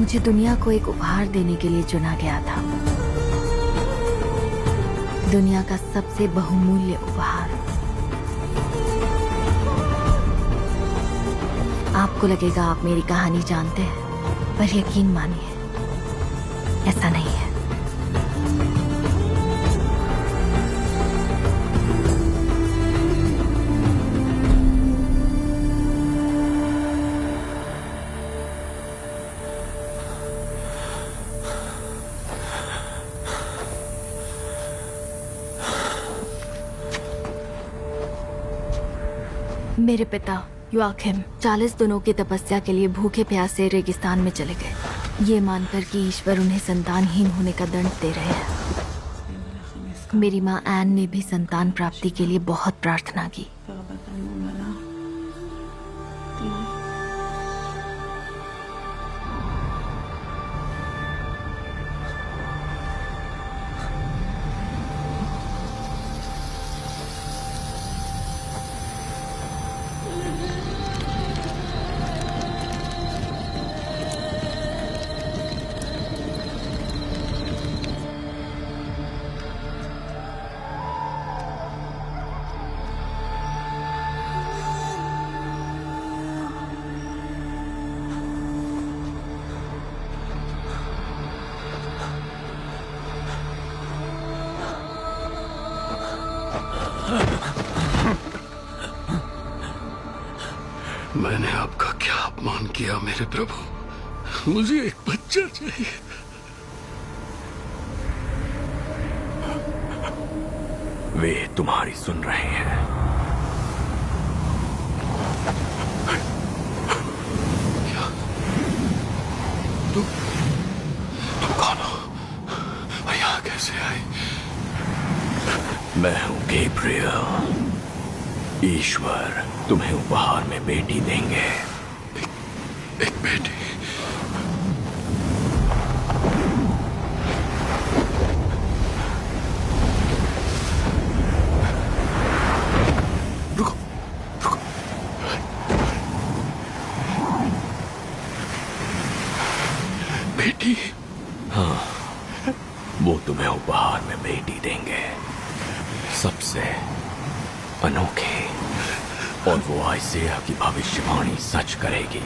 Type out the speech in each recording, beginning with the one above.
मुझे दुनिया को एक उपहार देने के लिए चुना गया था। दुनिया का सबसे बहुमूल्य उपहार। आपको लगेगा आप मेरी कहानी जानते हैं, पर यकीन मानिए ऐसा नहीं है। मेरे पिता योआकिम 40 दिनों की तपस्या के लिए भूखे प्यासे रेगिस्तान में चले गए, ये मानकर कि ईश्वर उन्हें संतानहीन होने का दंड दे रहे हैं। मेरी माँ एन ने भी संतान प्राप्ति के लिए बहुत प्रार्थना की। मैंने आपका क्या अपमान किया मेरे प्रभु? मुझे एक बच्चा चाहिए। वे तुम्हारी सुन रहे हैं। क्या? तुम कौन हो? यहाँ कैसे आए? मैं हूं गैब्रियल। ईश्वर तुम्हें उपहार में बेटी देंगे। एक बेटी? रुको, रुको। बेटी? हाँ, वो तुम्हें उपहार में बेटी देंगे, सबसे अनोखी। और वो आइज़ेया की भविष्यवाणी सच करेगी,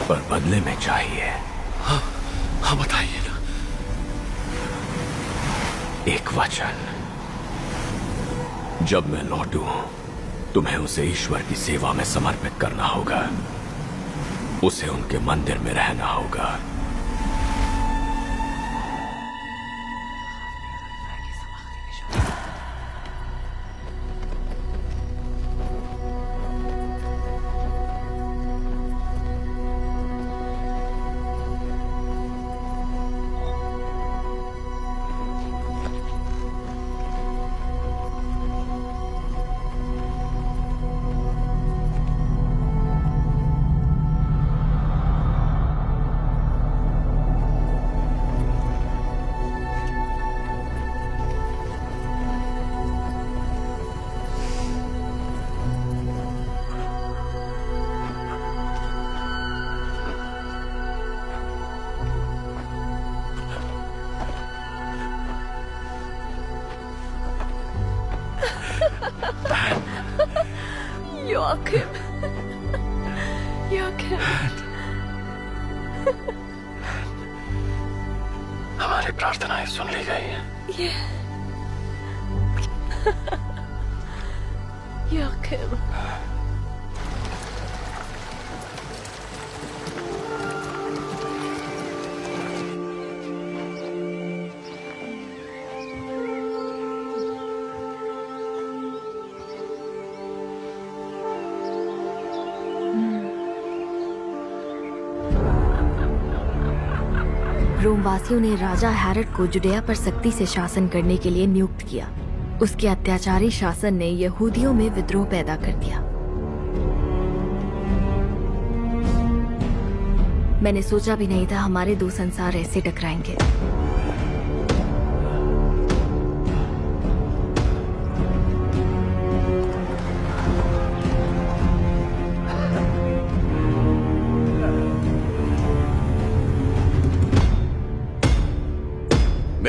पर बदले में चाहिए। हाँ, हाँ बताइए ना। एक वचन। जब मैं लौटूं, तुम्हें उसे ईश्वर की सेवा में समर्पित करना होगा। उसे उनके मंदिर में रहना होगा। योआकिम, योआकिम। हमारी प्रार्थनाएं सुन ली गई हैं। योआकिम। रोमवासियों ने राजा हेरोड को जुडेया पर सख्ती से शासन करने के लिए नियुक्त किया। उसके अत्याचारी शासन ने यहूदियों में विद्रोह पैदा कर दिया। मैंने सोचा भी नहीं था हमारे दो संसार ऐसे टकराएंगे।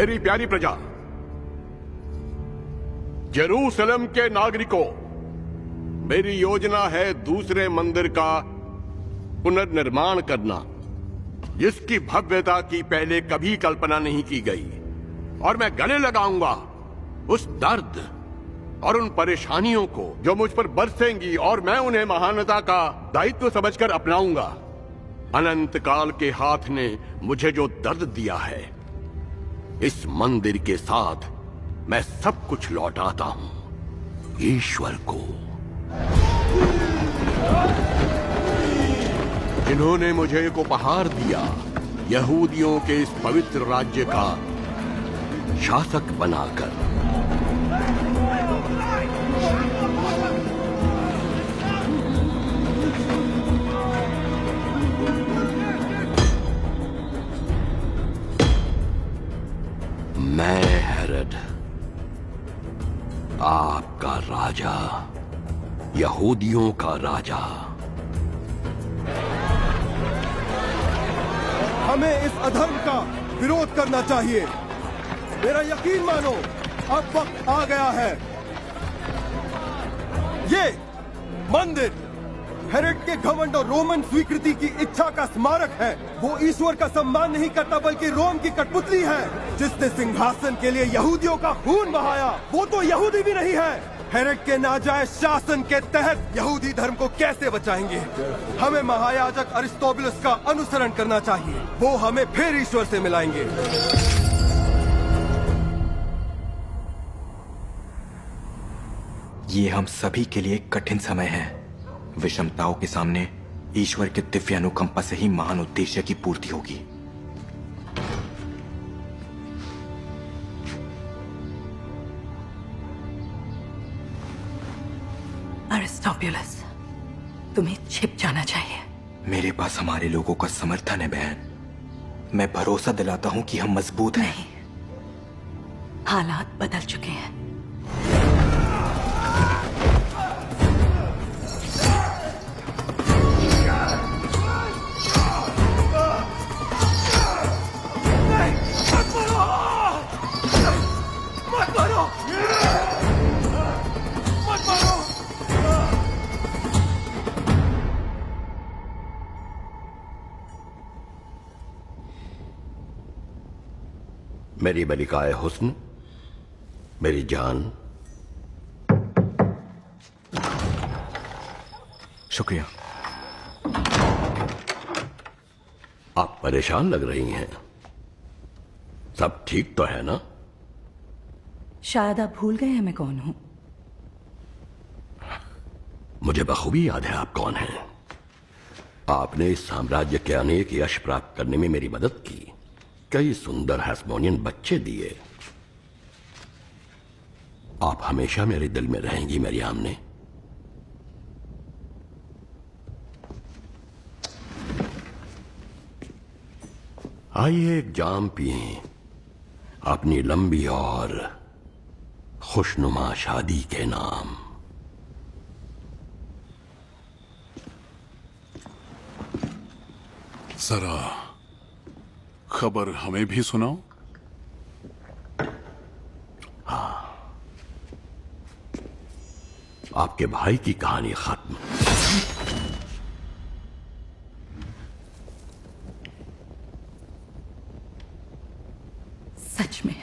मेरी प्यारी प्रजा, जेरूसलम के नागरिकों, मेरी योजना है दूसरे मंदिर का पुनर्निर्माण करना, जिसकी भव्यता की पहले कभी कल्पना नहीं की गई। और मैं गले लगाऊंगा उस दर्द और उन परेशानियों को जो मुझ पर बरसेंगी, और मैं उन्हें महानता का दायित्व समझकर अपनाऊंगा। अनंत काल के हाथ ने मुझे जो दर्द दिया है, इस मंदिर के साथ मैं सब कुछ लौटाता हूं ईश्वर को। इन्होंने मुझे एक उपहार दिया, यहूदियों के इस पवित्र राज्य का शासक बनाकर। मैं हेरोद, आपका राजा, यहूदियों का राजा। हमें इस अधर्म का विरोध करना चाहिए। मेरा यकीन मानो, अब वक्त आ गया है। ये मंदिर हेरोड के घमंड और रोमन स्वीकृति की इच्छा का स्मारक है। वो ईश्वर का सम्मान नहीं करता, बल्कि रोम की कठपुतली है, जिसने सिंहासन के लिए यहूदियों का खून बहाया। वो तो यहूदी भी नहीं है। हेरोड के नाजायज शासन के तहत यहूदी धर्म को कैसे बचाएंगे? हमें महायाजक अरिस्तोबुलस का अनुसरण करना चाहिए। वो हमें फिर ईश्वर से मिलाएंगे। ये हम सभी के लिए कठिन समय है। विषमताओं के सामने ईश्वर के दिव्य अनुकंपा से ही महान उद्देश्य की पूर्ति होगी। अरिस्टोबुलस, तुम्हें छिप जाना चाहिए। मेरे पास हमारे लोगों का समर्थन है बहन। मैं भरोसा दिलाता हूं कि हम मजबूत हैं। नहीं, हालात बदल चुके हैं। मेरी मलिकाए हुस्न, मेरी जान, शुक्रिया। आप परेशान लग रही हैं। सब ठीक तो है ना? शायद आप भूल गए हैं मैं कौन हूं। मुझे बखूबी याद है आप कौन हैं। आपने इस साम्राज्य के अनेक यश प्राप्त करने में मेरी मदद की, कई सुंदर हैस्मोनियन बच्चे दिए। आप हमेशा मेरे दिल में रहेंगी मेरी आमने। आइए एक जाम पिए अपनी लंबी और खुशनुमा शादी के नाम। जरा खबर हमें भी सुनाओ। आपके भाई की कहानी खत्म। सच में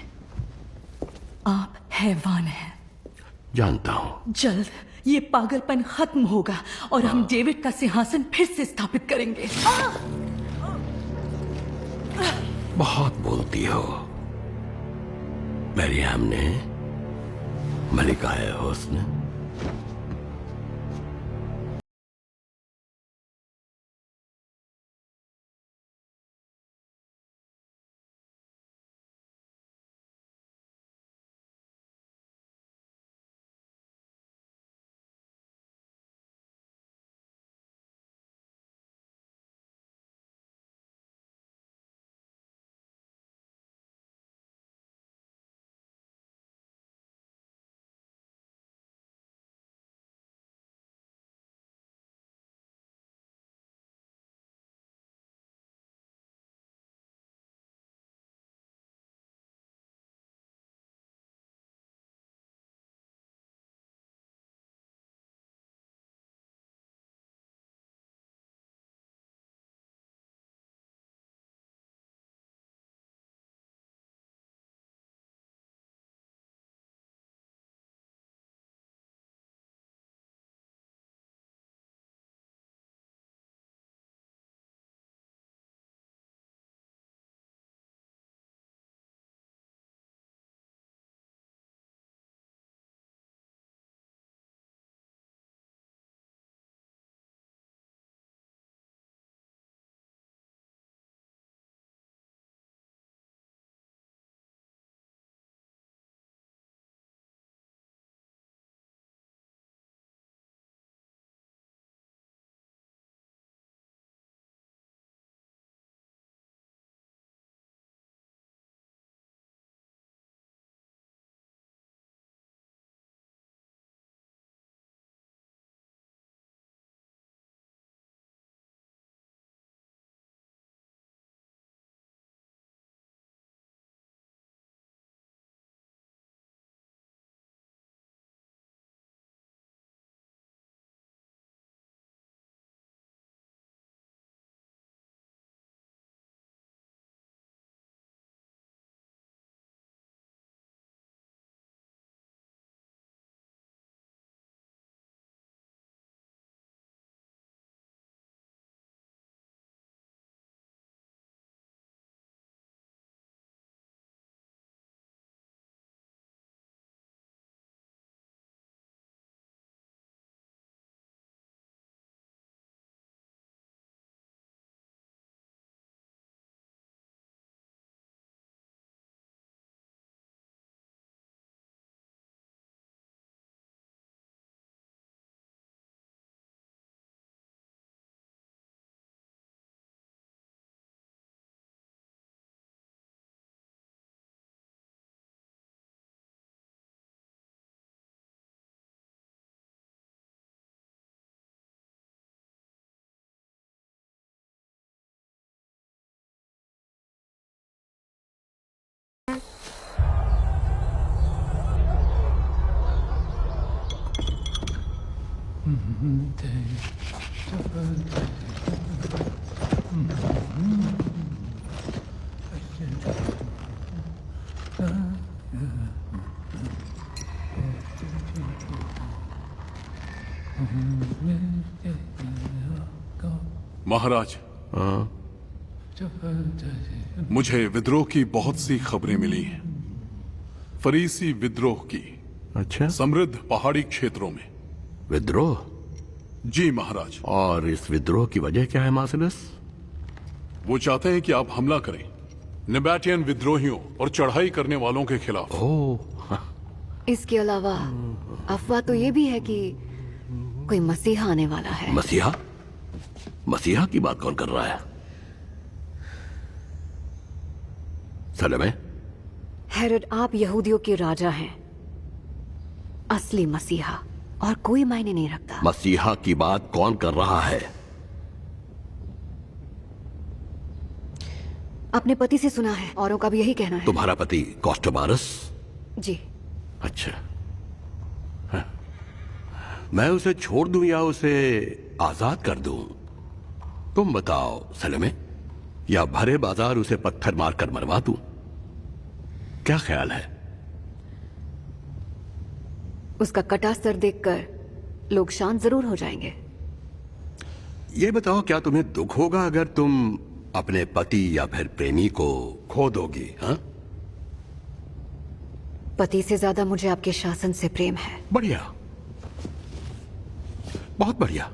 आप हैवान हैं। जानता हूं। जल्द ये पागलपन खत्म होगा और हम डेविड का सिंहासन फिर से स्थापित करेंगे। बहुत बोलती हो मेरी आमने, मलिकाए हुस्न। महाराज, मुझे विद्रोह की बहुत सी खबरें मिली हैं। फरीसी विद्रोह की, अच्छा, समृद्ध पहाड़ी क्षेत्रों में। विद्रोह? जी महाराज। और इस विद्रोह की वजह क्या है मार्सिलस? वो चाहते हैं कि आप हमला करें निबैटियन विद्रोहियों और चढ़ाई करने वालों के खिलाफ। ओह, इसके अलावा अफवाह तो ये भी है कि कोई मसीहा आने वाला है। मसीहा? मसीहा की बात कौन कर रहा है? सलमे? हेरोड, आप यहूदियों के राजा हैं, असली मसीहा, और कोई मायने नहीं रखता। मसीहा की बात कौन कर रहा है? अपने पति से सुना है, औरों का भी यही कहना है। तुम्हारा पति कॉस्टोबारस? जी। अच्छा, हाँ। मैं उसे छोड़ दूं या उसे आजाद कर दूं? तुम बताओ सलमे, या भरे बाजार उसे पत्थर मारकर मरवा दूं? क्या ख्याल है? उसका कटा सर देखकर लोग शांत जरूर हो जाएंगे। ये बताओ, क्या तुम्हें दुख होगा अगर तुम अपने पति या फिर प्रेमी को खो दोगी? हाँ? पति से ज्यादा मुझे आपके शासन से प्रेम है। बढ़िया, बहुत बढ़िया।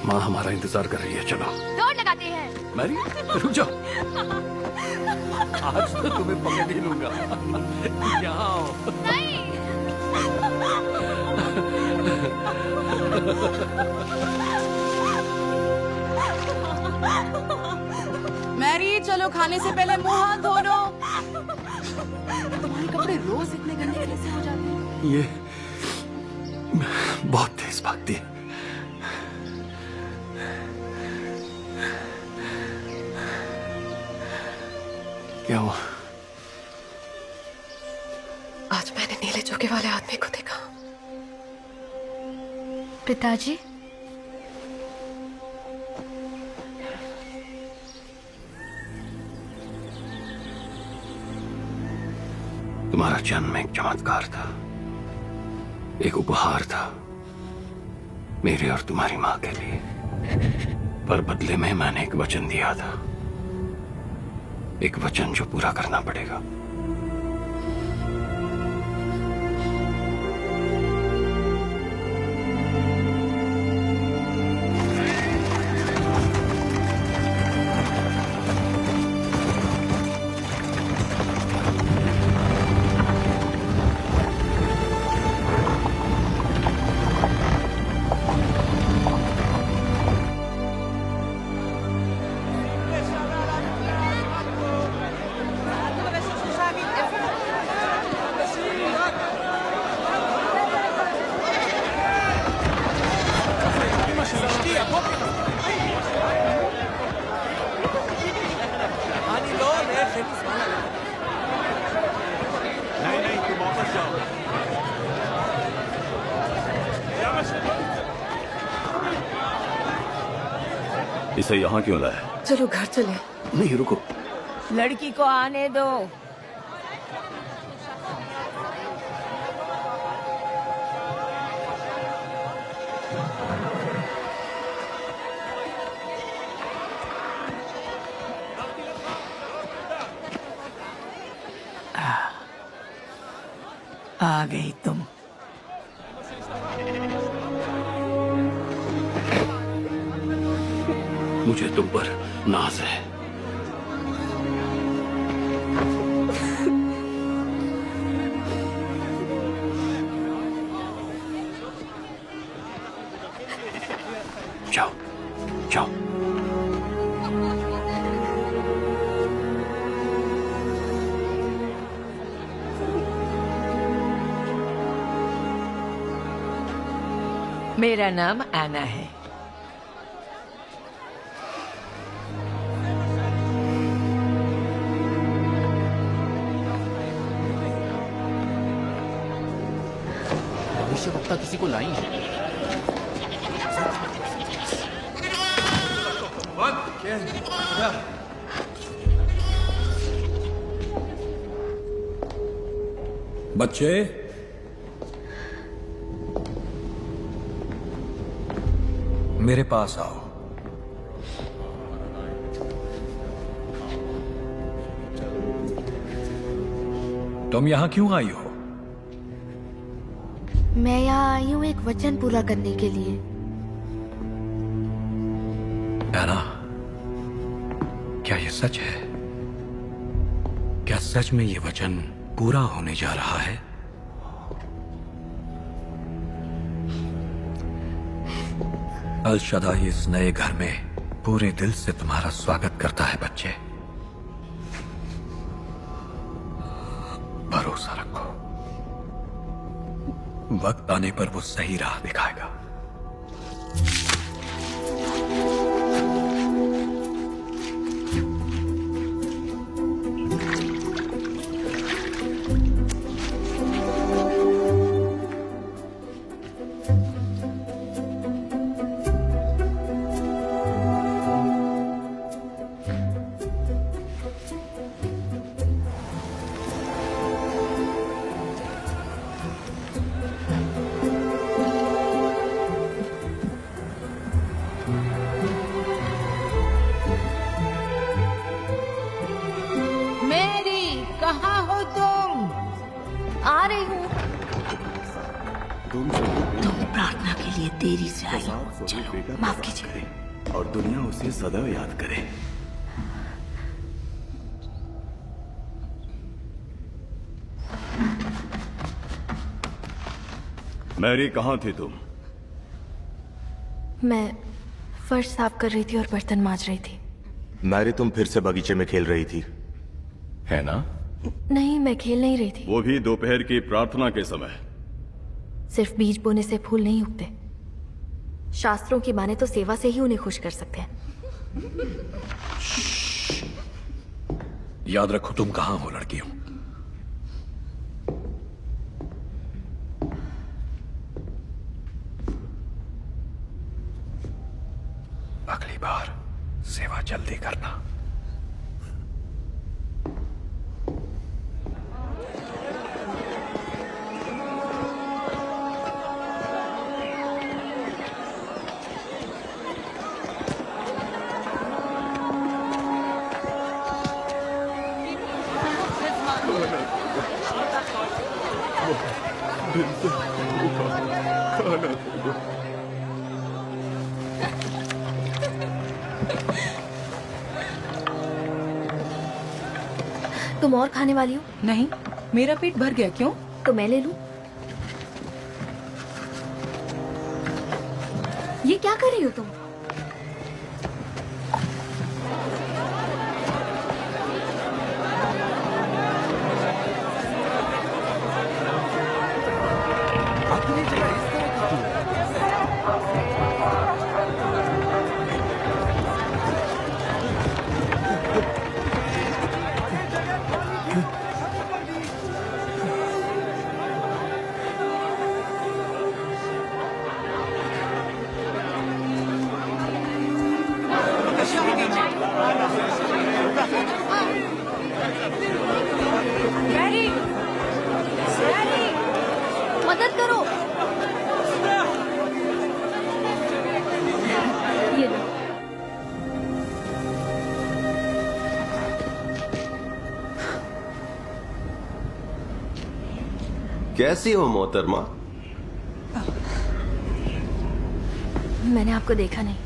माँ हमारा इंतजार कर रही है, चलो। दौड़ लगाते हैं। मैरी, रुक जाओ। आज तो तुम्हें पकड़ ही लूंगा। यहाँ आओ। मैरी, चलो खाने से पहले मुंह हाथ धो लो। तुम्हारे कपड़े रोज इतने गंदे कैसे हो जाते हैं? ये बहुत तेज भागती है। क्या हुआ? आज मैंने नीले चोगे वाले आदमी को देखा। पिताजी, तुम्हारा जन्म एक चमत्कार था, एक उपहार था मेरे और तुम्हारी माँ के लिए, पर बदले में मैंने एक वचन दिया था, एक वचन जो पूरा करना पड़ेगा। नहीं, तुम वापस जाओ। इसे यहाँ क्यों लाया? चलो घर चले। नहीं, रुको। लड़की को आने दो। आ गई तुम। मुझे तुम पर नाज है। मेरा नाम आना है। भविष्यवक्ता किसी को लाई है। बच्चे, मेरे पास आओ। तुम यहां क्यों आई हो? मैं यहाँ आई हूँ एक वचन पूरा करने के लिए। एना, क्या ये सच है? क्या सच में ये वचन पूरा होने जा रहा है? अल शदाई इस नए घर में पूरे दिल से तुम्हारा स्वागत करता है बच्चे। भरोसा रखो, वक्त आने पर वो सही राह दिखाएगा। कहाँ हो तुम? आ रही हूँ। तुम प्रार्थना के लिए देरी से आई हो। चलो, माफ कीजिए। और दुनिया उसे सदैव याद करे। मैरी, कहाँ थी तुम? मैं फर्श साफ कर रही थी और बर्तन मांज रही थी। मैरी, तुम फिर से बगीचे में खेल रही थी, है ना? नहीं, मैं खेल नहीं रही थी। वो भी दोपहर की प्रार्थना के समय। सिर्फ बीज बोने से फूल नहीं उगते। शास्त्रों की माने तो सेवा से ही उन्हें खुश कर सकते हैं। याद रखो तुम कहां हो लड़कियों। अगली बार सेवा जल्दी करना। तुम और खाने वाली हो? नहीं, मेरा पेट भर गया। क्यों? तो मैं ले लूं। ये क्या कर रही हो तुम? मैरी, मैरी, मदद करो। ये लो। कैसी हो मोहतरमा? मैंने आपको देखा नहीं।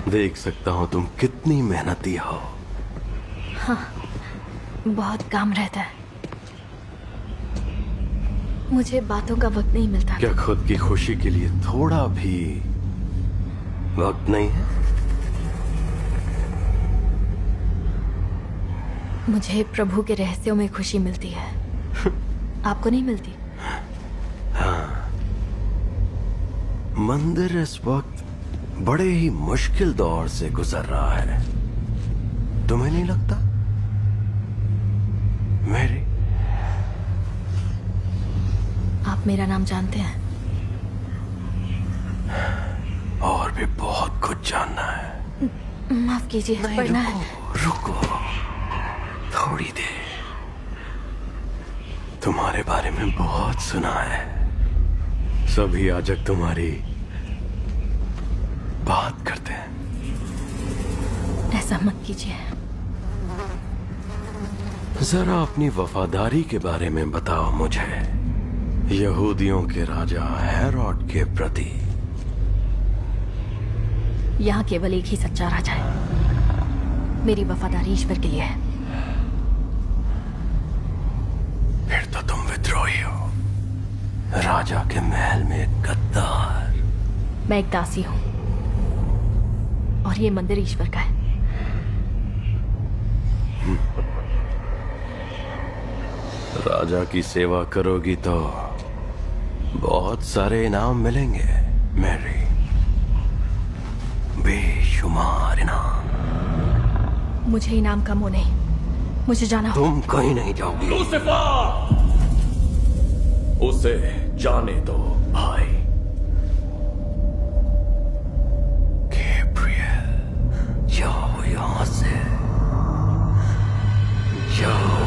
देख सकता हूं तुम कितनी मेहनती हो। हाँ, बहुत काम रहता है। मुझे बातों का वक्त नहीं मिलता। क्या खुद की खुशी के लिए थोड़ा भी वक्त नहीं है? मुझे प्रभु के रहस्यों में खुशी मिलती है। आपको नहीं मिलती? हाँ, मंदिर इस वक्त बड़े ही मुश्किल दौर से गुजर रहा है, तुम्हें नहीं लगता? मेरी आप मेरा नाम जानते हैं? और भी बहुत कुछ जानना है। माफ कीजिए, पढ़ना है। रुको थोड़ी देर, तुम्हारे बारे में बहुत सुना है। सभी याजक तुम्हारी बात करते हैं। ऐसा मत कीजिए। जरा अपनी वफादारी के बारे में बताओ मुझे, यहूदियों के राजा हेरोड के प्रति। यहाँ केवल एक ही सच्चा राजा है। मेरी वफादारी ईश्वर के लिए है। फिर तो तुम विद्रोही हो, राजा के महल में एक गद्दार। मैं एक दासी हूँ और ये मंदिर ईश्वर का है। राजा की सेवा करोगी तो बहुत सारे इनाम मिलेंगे मैरी, बेशुमार इनाम। मुझे इनाम का मोह नहीं, मुझे जाना हो। तुम कहीं नहीं जाओगी। लूसीफर, उसे जाने दो भाई। गैब्रियल, जाओ यहां से, जाओ।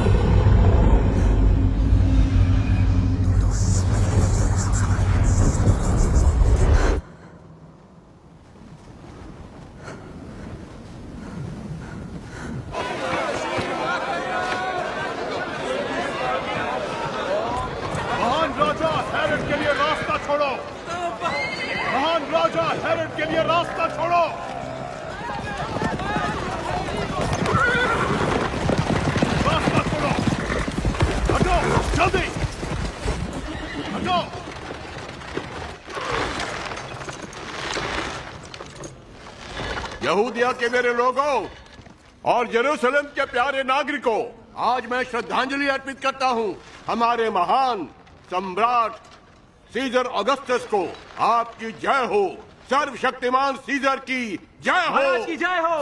महान राजा हेरोड के लिए रास्ता छोड़ो। महान राजा हेरोड के लिए रास्ता छोड़ो। रास्ता छोड़ो। हटो, जल्दी हटो। यहूदिया के मेरे लोगों और यरूशलेम के प्यारे नागरिकों, आज मैं श्रद्धांजलि अर्पित करता हूं हमारे महान सम्राट सीजर ऑगस्टस को। आपकी जय हो, सर्वशक्तिमान सीजर की जय हो। की जय हो।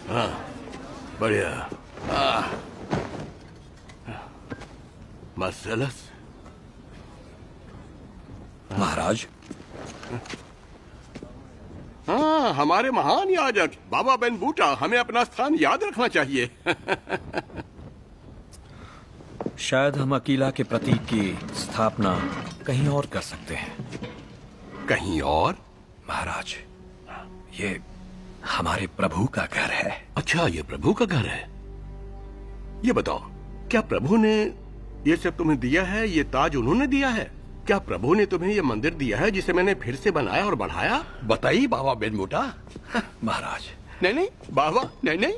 हाँ, बढ़िया। मर्सेलस, महाराज, हाँ, हमारे महान याजक बाबा बेन बूटा, हमें अपना स्थान याद रखना चाहिए। शायद हम अकीला के प्रतीक की स्थापना कहीं और कर सकते हैं। कहीं और? महाराज, ये हमारे प्रभु का घर है। अच्छा, ये प्रभु का घर है। ये बताओ, क्या प्रभु ने ये सब तुम्हें दिया है? ये ताज उन्होंने दिया है? क्या प्रभु ने तुम्हें ये मंदिर दिया है जिसे मैंने फिर से बनाया और बढ़ाया? बताइए बाबा बेन बूटा। महाराज, नहीं नहीं बाबा, नहीं नहीं।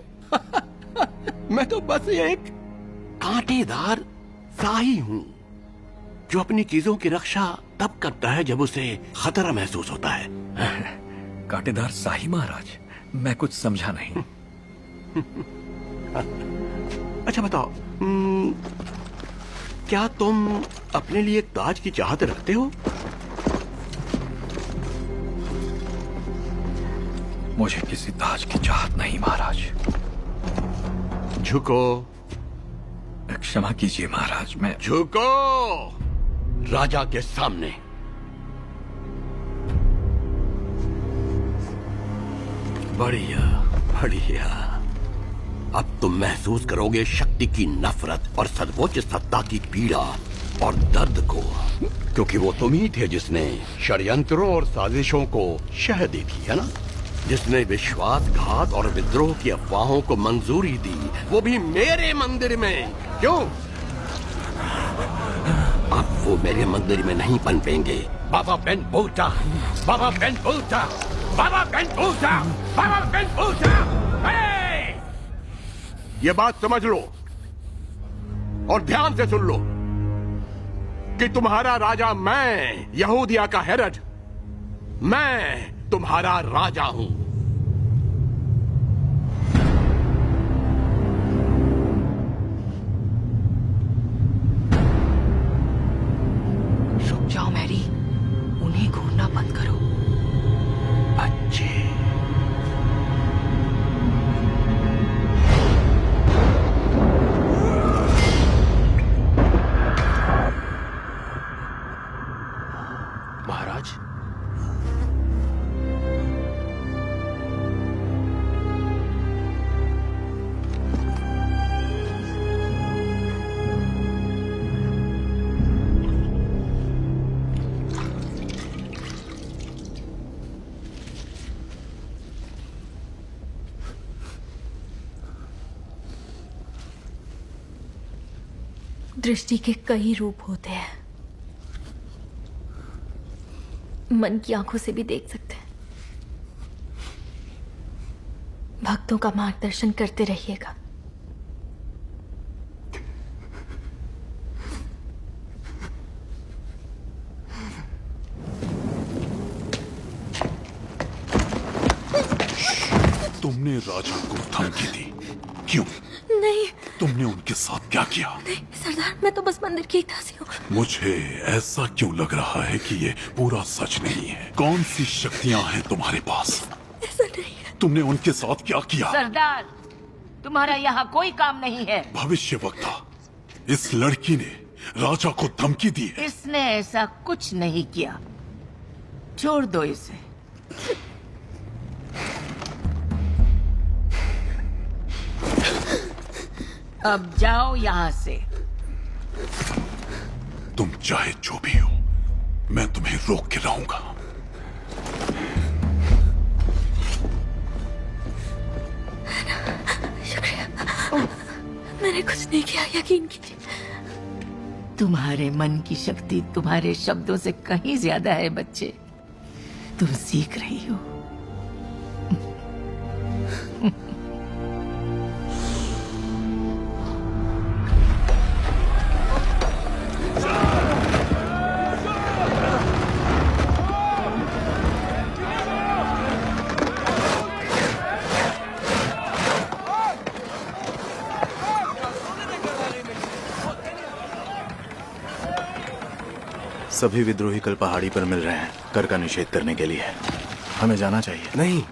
मैं तो बस एक कांटेदार साही हूँ जो अपनी चीजों की रक्षा तब करता है जब उसे खतरा महसूस होता है। कांटेदार साही महाराज, मैं कुछ समझा नहीं। अच्छा बताओ, क्या तुम अपने लिए एक ताज की चाहत रखते हो? मुझे किसी ताज की चाहत नहीं महाराज। झुको। क्षमा कीजिए महाराज, मैं झुको राजा के सामने। बढ़िया बढ़िया। अब तुम महसूस करोगे शक्ति की नफरत और सर्वोच्च सत्ता की पीड़ा और दर्द को, क्योंकि वो तुम ही थे जिसने षड्यंत्रों और साजिशों को शह दी थी, है ना? जिसने विश्वासघात और विद्रोह की अफवाहों को मंजूरी दी, वो भी मेरे मंदिर में। क्यों? अब वो मेरे मंदिर में नहीं पनपेंगे। बाबा बेन बूटा, बाबा बेन बूटा, बाबा बेन बूटा, बाबा बेन बूटा। ये बात समझ लो और ध्यान से सुन लो कि तुम्हारा राजा मैं, यहूदिया का हेरोड, मैं तुम्हारा राजा हूं। रुक जाओ मैरी, दृष्टि के कई रूप होते हैं, मन की आंखों से भी देख सकते हैं। भक्तों का मार्गदर्शन करते रहिएगा। तुमने राजा को धमकी दी, क्यों? नहीं तुमने उनके साथ क्या किया? नहीं सरदार, मैं तो बस मंदिर की एक दासी हूँ। मुझे ऐसा क्यों लग रहा है कि ये पूरा सच नहीं है? कौन सी शक्तियां हैं तुम्हारे पास? ऐसा नहीं है। तुमने उनके साथ क्या किया? सरदार, तुम्हारा यहाँ कोई काम नहीं है। भविष्यवक्ता, इस लड़की ने राजा को धमकी दी है। इसने ऐसा कुछ नहीं किया, छोड़ दो इसे। अब जाओ यहाँ से। तुम चाहे जो भी हो, मैं तुम्हें रोक के रहूंगा। शुक्रिया, मैंने कुछ नहीं किया, यकीन कीजिए। तुम्हारे मन की शक्ति तुम्हारे शब्दों से कहीं ज्यादा है बच्चे। तुम सीख रही हो। सभी विद्रोही कल पहाड़ी पर मिल रहे हैं कर का निषेध करने के लिए। हमें जाना चाहिए। नहीं,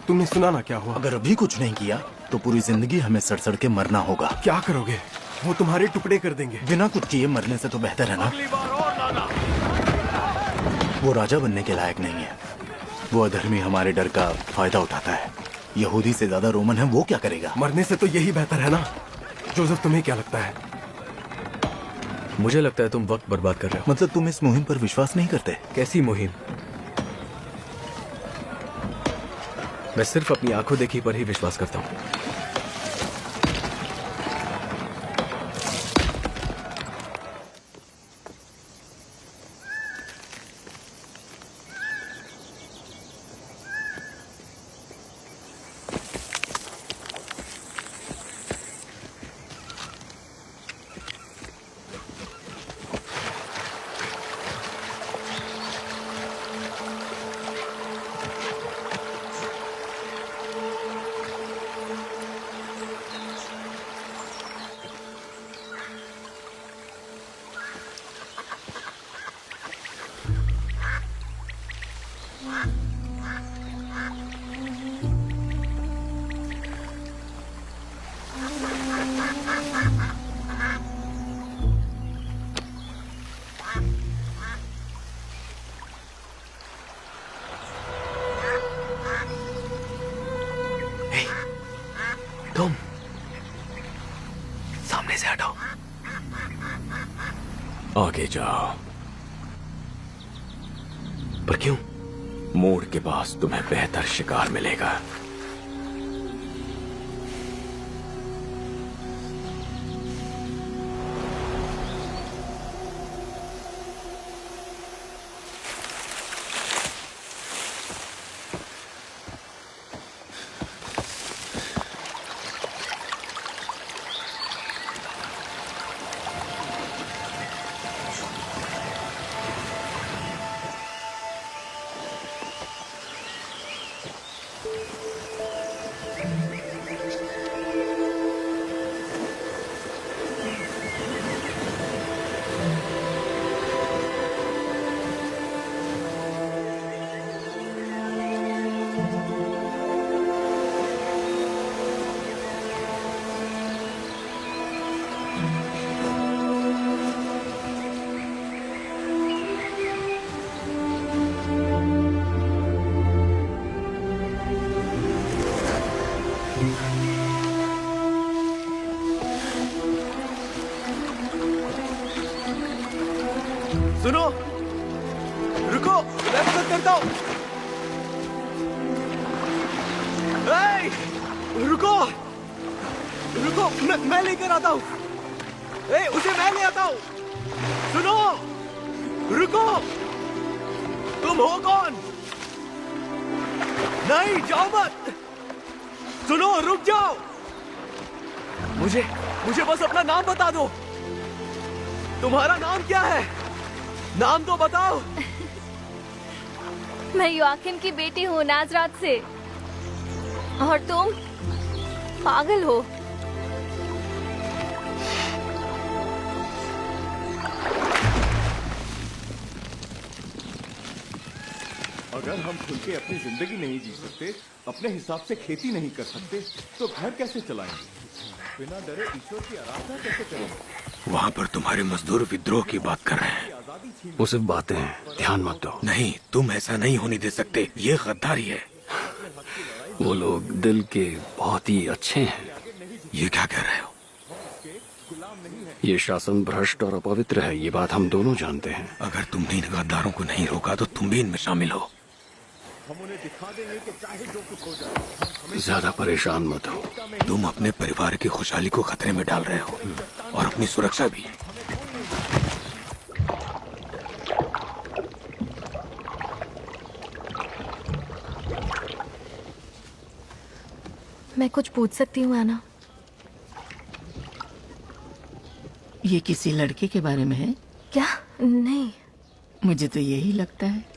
तुमने सुना ना क्या हुआ? अगर अभी कुछ नहीं किया तो पूरी जिंदगी हमें सड़ सड़ के मरना होगा। क्या करोगे? वो तुम्हारे टुकड़े कर देंगे। बिना कुछ किए मरने से तो बेहतर है ना। वो राजा बनने के लायक नहीं है। वो अधर्मी हमारे डर का फायदा उठाता है। यहूदी से ज्यादा रोमन है, वो क्या करेगा? मरने से तो यही बेहतर है ना। जोसेफ, तुम्हें क्या लगता है? मुझे लगता है तुम वक्त बर्बाद कर रहे हो। मतलब तुम इस मुहिम पर विश्वास नहीं करते? कैसी मुहिम? मैं सिर्फ अपनी आंखों देखी पर ही विश्वास करता हूँ। तुम सामने से हटो। आगे जाओ। पर क्यों? मोड़ के पास तुम्हें बेहतर शिकार मिलेगा। सुनो, रुको, मैं मदद करता हूँ। रुको, रुको, मैं लेकर आता हूँ। उसे मैं ले आता हूँ। सुनो, रुको, तुम हो कौन? नहीं, जाओ मत। सुनो, रुक जाओ। मुझे बस अपना नाम बता दो। तुम्हारा नाम क्या है? नाम तो बताओ। मैं योआकिम की बेटी हूँ नाजरात से। और तुम पागल हो। अगर हम खुल के अपनी जिंदगी नहीं जी सकते, अपने हिसाब से खेती नहीं कर सकते, तो घर कैसे चलाएंगे? बिना डरे ईश्वर की आराधना कैसे करेंगे? वहाँ पर तुम्हारे मजदूर विद्रोह की बात कर रहे हैं। वो सिर्फ बातें हैं, ध्यान मत दो। नहीं, तुम ऐसा नहीं होने दे सकते। ये गद्दारी है। वो लोग दिल के बहुत ही अच्छे हैं। ये क्या कह रहे हो? ये शासन भ्रष्ट और अपवित्र है, ये बात हम दोनों जानते हैं। अगर तुमने इन गद्दारों को नहीं रोका तो तुम भी इनमें शामिल हो। हम उन्हें दिखा देंगे कि चाहे जो कुछ हो जाए। ज्यादा परेशान मत हो। तुम अपने परिवार की खुशहाली को खतरे में डाल रहे हो और अपनी सुरक्षा भी। मैं कुछ पूछ सकती हूँ आना? ये किसी लड़के के बारे में है? क्या? नहीं। मुझे तो यही लगता है।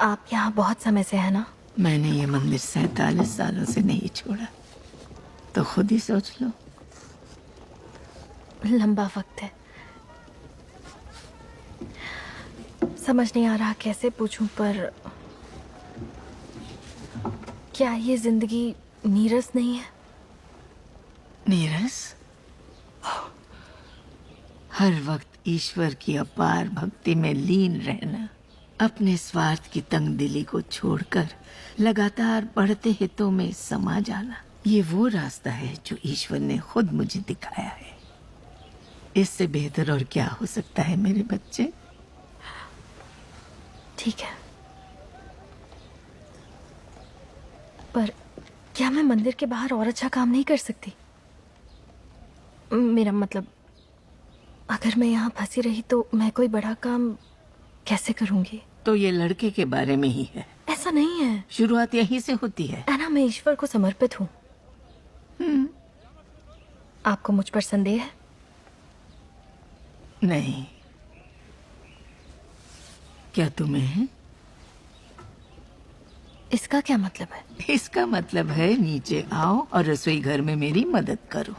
आप यहाँ बहुत समय से है ना? मैंने ये मंदिर 47 सालों से नहीं छोड़ा, तो खुद ही सोच लो। लंबा वक्त है। समझ नहीं आ रहा कैसे पूछूं, पर क्या ये जिंदगी नीरस नहीं है? नीरस? हर वक्त ईश्वर की अपार भक्ति में लीन रहना, अपने स्वार्थ की तंगदिली को छोड़कर लगातार बढ़ते हितों में समा जाना, ये वो रास्ता है जो ईश्वर ने खुद मुझे दिखाया है। इससे बेहतर और क्या हो सकता है मेरे बच्चे? ठीक है, पर क्या मैं मंदिर के बाहर और अच्छा काम नहीं कर सकती? मेरा मतलब, अगर मैं यहाँ फंसी रही तो मैं कोई बड़ा काम कैसे करूंगी? तो ये लड़के के बारे में ही है। ऐसा नहीं है। शुरुआत यहीं से होती है। ऐना, मैं ईश्वर को समर्पित हूँ। आपको मुझ पर संदेह है? नहीं। क्या तुम्हें है? इसका क्या मतलब है? इसका मतलब है नीचे आओ और रसोई घर में मेरी मदद करो।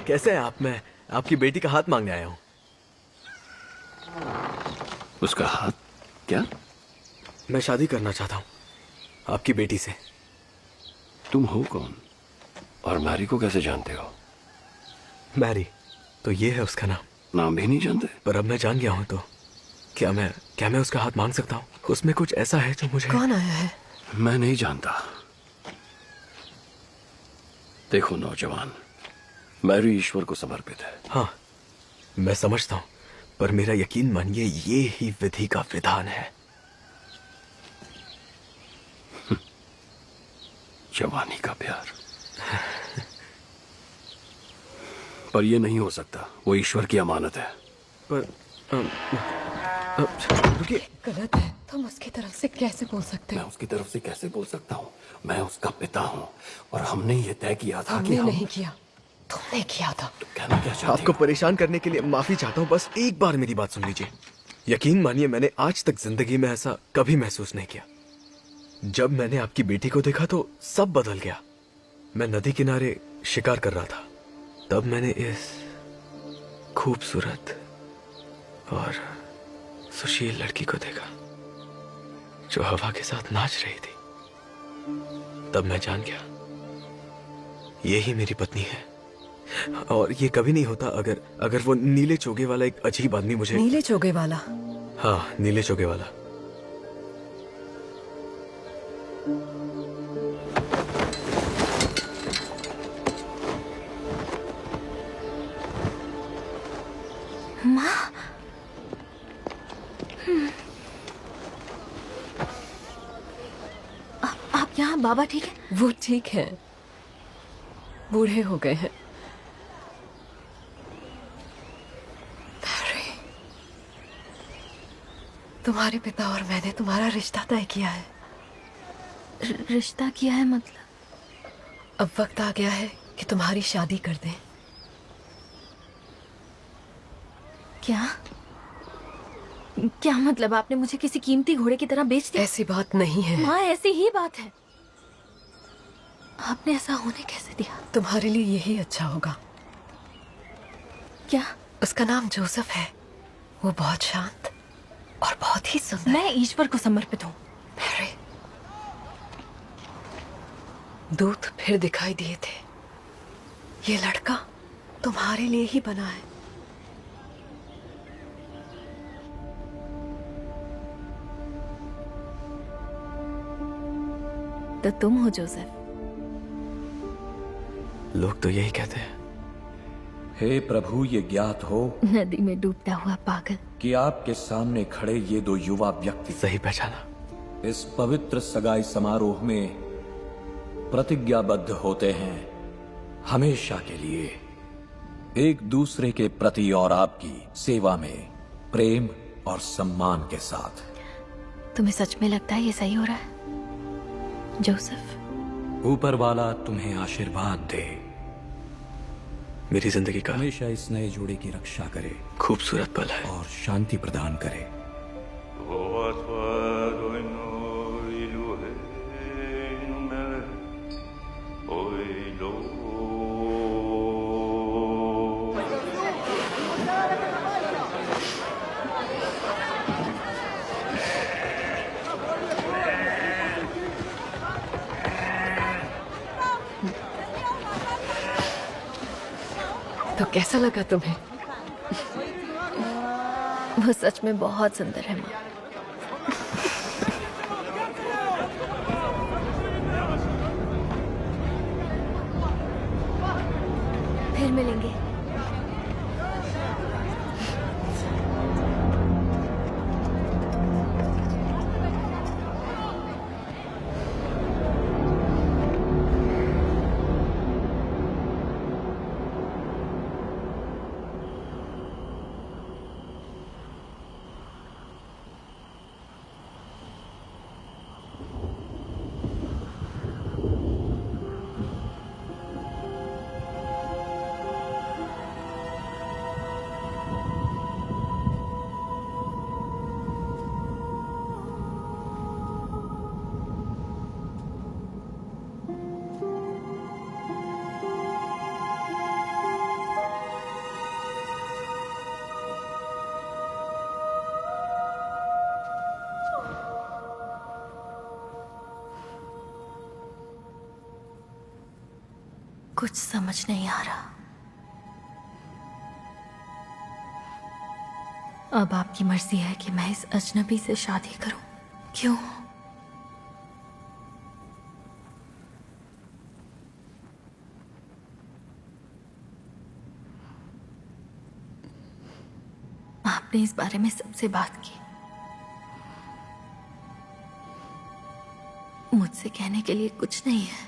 कैसे हैं आप? मैं आपकी बेटी का हाथ मांगने आया हूँ। उसका हाथ? क्या? मैं शादी करना चाहता हूँ आपकी बेटी से। तुम हो कौन और मैरी को कैसे जानते हो? मैरी तो ये है उसका नाम। नाम भी नहीं जानते? पर अब मैं जान गया हूँ, तो क्या मैं उसका हाथ मांग सकता हूँ? उसमें कुछ ऐसा है जो मुझे... कौन आया है? मैं नहीं जानता। देखो नौजवान, मैरी ईश्वर को समर्पित है। हाँ, मैं समझता हूँ, पर मेरा यकीन मानिए ये ही विधि का विधान है। जवानी का प्यार। पर यह नहीं हो सकता, वो ईश्वर की अमानत है। पर रुकिए। गलत है। तुम उसकी तरफ से कैसे बोल सकते हो? मैं उसकी तरफ से कैसे बोल सकता हूँ? मैं उसका पिता हूँ और हमने ये तय किया था कि हमने हम... नहीं किया, तुमने किया था। तो कहना क्या चाहती आपको परेशान करने के लिए माफी चाहता हूँ, बस एक बार मेरी बात सुन लीजिए। यकीन मानिए मैंने आज तक जिंदगी में ऐसा कभी महसूस नहीं किया। जब मैंने आपकी बेटी को देखा तो सब बदल गया। मैं नदी किनारे शिकार कर रहा था, तब मैंने इस खूबसूरत और सुशील लड़की को देखा जो हवा के साथ नाच रही थी। तब मैं जान गया ये ही मेरी पत्नी है। और ये कभी नहीं होता अगर वो नीले चोगे वाला एक अजीब आदमी मुझे... नीले चोगे वाला? हाँ, नीले चोगे वाला। माँ, आप यहाँ बाबा ठीक है? वो ठीक है, बूढ़े हो गए हैं। मैरी, तुम्हारे पिता और मैंने तुम्हारा रिश्ता तय किया है। रिश्ता किया है मतलब? अब वक्त आ गया है कि तुम्हारी शादी कर दें। क्या क्या मतलब? आपने मुझे किसी कीमती घोड़े की तरह बेच दिया? ऐसी बात नहीं है माँ, ऐसी ही बात है। आपने ऐसा होने कैसे दिया? तुम्हारे लिए यही अच्छा होगा। क्या? उसका नाम जोसेफ है। वो बहुत शांत और बहुत ही सुंदर। मैं ईश्वर को समर्पित हूँ। मैरी, दूत फिर दिखाई दिए थे। ये लड़का तुम्हारे लिए ही बना है। तो तुम हो जोसेफ? लोग तो यही कहते हैं। हे प्रभु, ये ज्ञात हो नदी में डूबता हुआ पागल कि आपके सामने खड़े ये दो युवा व्यक्ति सही पहचाना। इस पवित्र सगाई समारोह में प्रतिज्ञाबद्ध होते हैं हमेशा के लिए एक दूसरे के प्रति और आपकी सेवा में प्रेम और सम्मान के साथ। तुम्हें सच में लगता है ये सही हो रहा है जोसेफ? ऊपर वाला तुम्हें आशीर्वाद दे, मेरी जिंदगी का हमेशा इस नए जोड़े की रक्षा करे, खूबसूरत पल है और शांति प्रदान करे। तो कैसा लगा तुम्हें? वो सच में बहुत सुंदर है माँ। फिर मिलेंगे। कुछ समझ नहीं आ रहा। अब आपकी मर्जी है कि मैं इस अजनबी से शादी करूं। क्यों? आपने इस बारे में सबसे बात की। मुझसे कहने के लिए कुछ नहीं है।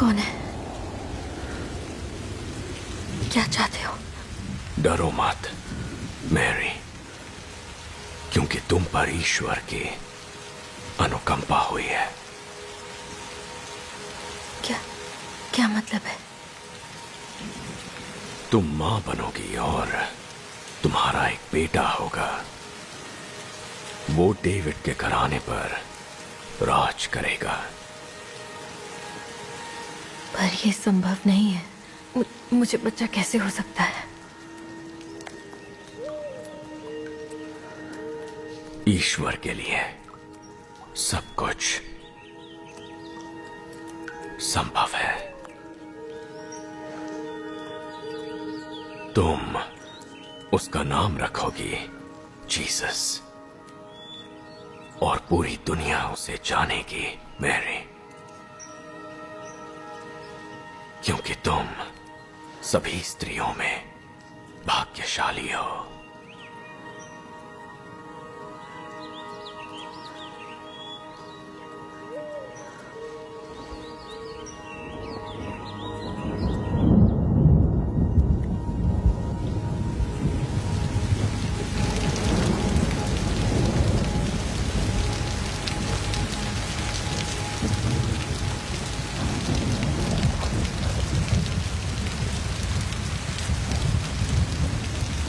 कौन है? क्या चाहते हो? डरो मत मैरी, क्योंकि तुम पर ईश्वर की अनुकंपा हुई है। क्या मतलब है? तुम मां बनोगी और तुम्हारा एक बेटा होगा। वो डेविड के घराने पर राज करेगा। पर यह संभव नहीं है। मुझे बच्चा कैसे हो सकता है? ईश्वर के लिए सब कुछ संभव है। तुम उसका नाम रखोगी जीसस, और पूरी दुनिया उसे जानेगी मैरी, क्योंकि तुम सभी स्त्रियों में भाग्यशाली हो।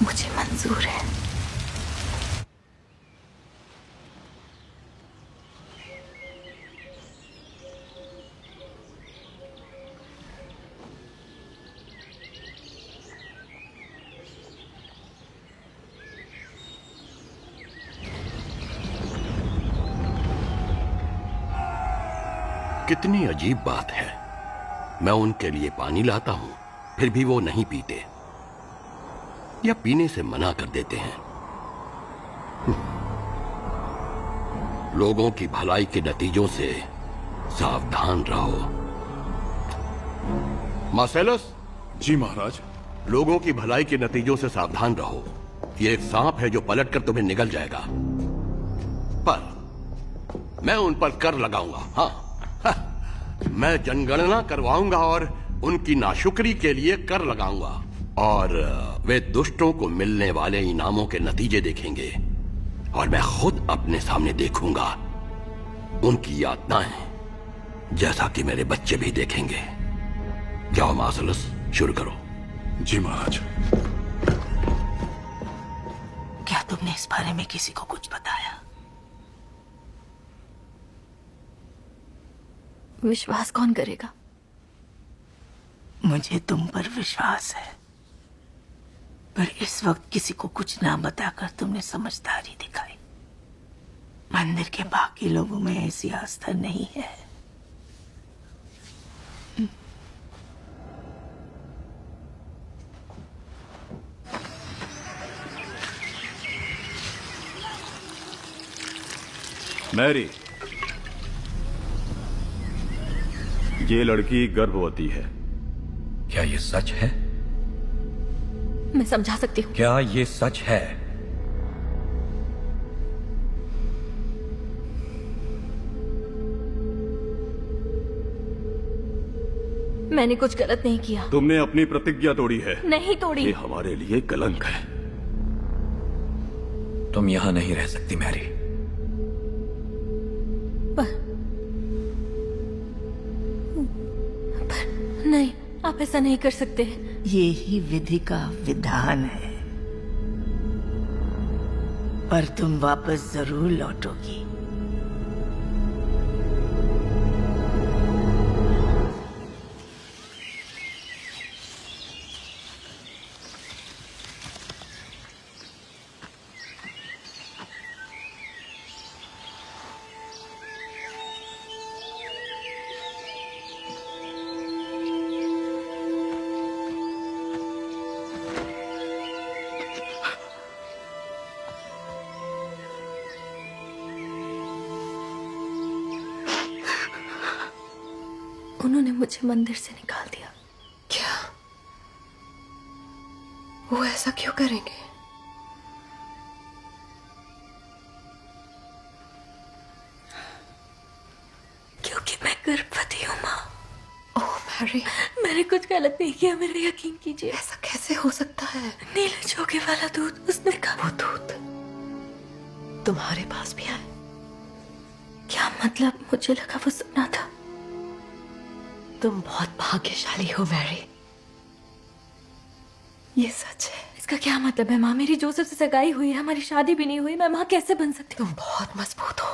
मुझे मंजूर है। कितनी अजीब बात है। मैं उनके लिए पानी लाता हूं, फिर भी वो नहीं पीते या पीने से मना कर देते हैं। लोगों की भलाई के नतीजों से सावधान रहो। मार्सेलस। जी महाराज। लोगों की भलाई के नतीजों से सावधान रहो। ये एक सांप है जो पलटकर तुम्हें निगल जाएगा, पर मैं उन पर कर लगाऊंगा। हाँ, मैं जनगणना करवाऊंगा और उनकी नाशुक्री के लिए कर लगाऊंगा, और वे दुष्टों को मिलने वाले इनामों के नतीजे देखेंगे, और मैं खुद अपने सामने देखूंगा उनकी यातनाएं, जैसा कि मेरे बच्चे भी देखेंगे। जाओ मार्सेलस, शुरू करो। जी महाराज। क्या तुमने इस बारे में किसी को कुछ बताया? विश्वास कौन करेगा? मुझे तुम पर विश्वास है, पर इस वक्त किसी को कुछ ना बताकर तुमने समझदारी दिखाई। मंदिर के बाकी लोगों में ऐसी आस्था नहीं है। मैरी, ये लड़की गर्भवती है। क्या ये सच है? मैं समझा सकती हूँ। क्या ये सच है? मैंने कुछ गलत नहीं किया। तुमने अपनी प्रतिज्ञा तोड़ी है। नहीं तोड़ी। ये हमारे लिए कलंक है। तुम यहां नहीं रह सकती मैरी। पर नहीं, आप ऐसा नहीं कर सकते। ये ही विधि का विधान है, पर तुम वापस जरूर लौटोगी। उन्होंने मुझे मंदिर से निकाल दिया। क्या वो ऐसा क्यों करेंगे? क्योंकि मैं गर्भवती हूँ माँ। ओह मैरी, मैंने कुछ गलत नहीं किया, मेरा यकीन कीजिए। ऐसा कैसे हो सकता है? नीले चौके वाला दूध, उसने कहा। वो दूध तुम्हारे पास भी आए? क्या मतलब? मुझे लगा वो सपना था। तुम बहुत भाग्यशाली हो मैरी, ये सच है। इसका क्या मतलब है माँ? मेरी जोसेफ से सगाई हुई है, हमारी शादी भी नहीं हुई, मैं माँ कैसे बन सकती? तुम बहुत मजबूत हो।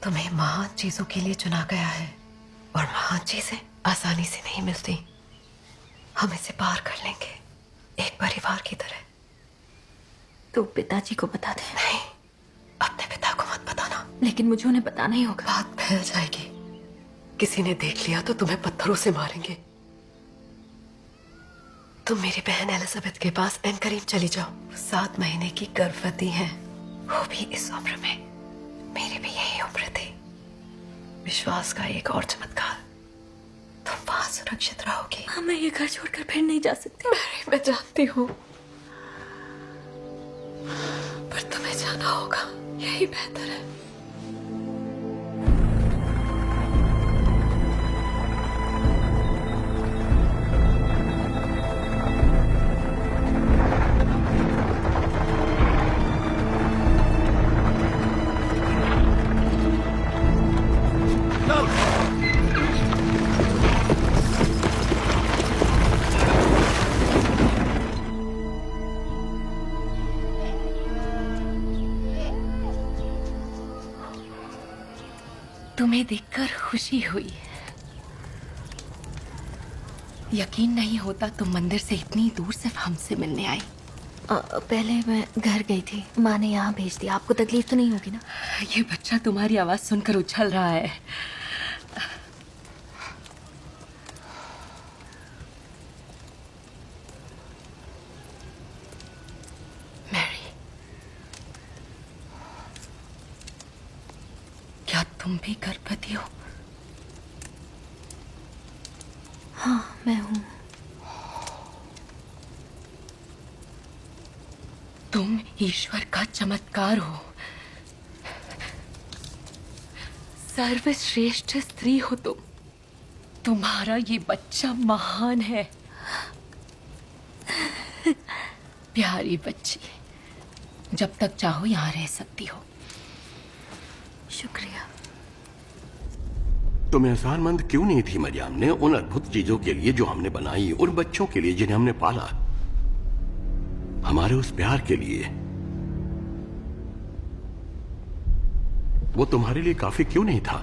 तुम्हें महान चीजों के लिए चुना गया है, और महान चीजें आसानी से नहीं मिलती। हम इसे पार कर लेंगे, एक परिवार की तरह। तो पिताजी को बता दे। नहीं, अपने पिता को मत बताना। लेकिन मुझे उन्हें बताना ही होगा। बात फैल जाएगी, किसी ने देख लिया तो तुम्हें पत्थरों से मारेंगे। तुम मेरी बहन एलिजाबेथ के पास एनकरीम चली जाओ। 7 महीने की गर्भवती है, वो भी इस उम्र में। मेरी भी यही उम्र थी। विश्वास का एक और चमत्कार, तुम वहां सुरक्षित रहोगी। हाँ, मैं ये घर छोड़कर फिर नहीं जा सकती। मैं जानती हूँ, पर तुम्हें जाना होगा, यही बेहतर है। तुम्हें देखकर खुशी हुई। यकीन नहीं होता तुम मंदिर से इतनी दूर सिर्फ हमसे मिलने आई। पहले मैं घर गई थी, माँ ने यहाँ भेज दिया। आपको तकलीफ तो नहीं होगी ना? ये बच्चा तुम्हारी आवाज सुनकर उछल रहा है। मैरी, क्या तुम भी गर्भवती हो? हाँ, मैं हूँ। तुम ईश्वर का चमत्कार हो, सर्वश्रेष्ठ स्त्री हो तुम। तुम्हारा ये बच्चा महान है। प्यारी बच्ची, जब तक चाहो यहाँ रह सकती हो। शुक्रिया। तुम एहसानमंद क्यों नहीं थी मरियम ने उन अद्भुत चीजों के लिए जो हमने बनाई, उन बच्चों के लिए जिन्हें हमने पाला, हमारे उस प्यार के लिए? वो तुम्हारे लिए काफी क्यों नहीं था?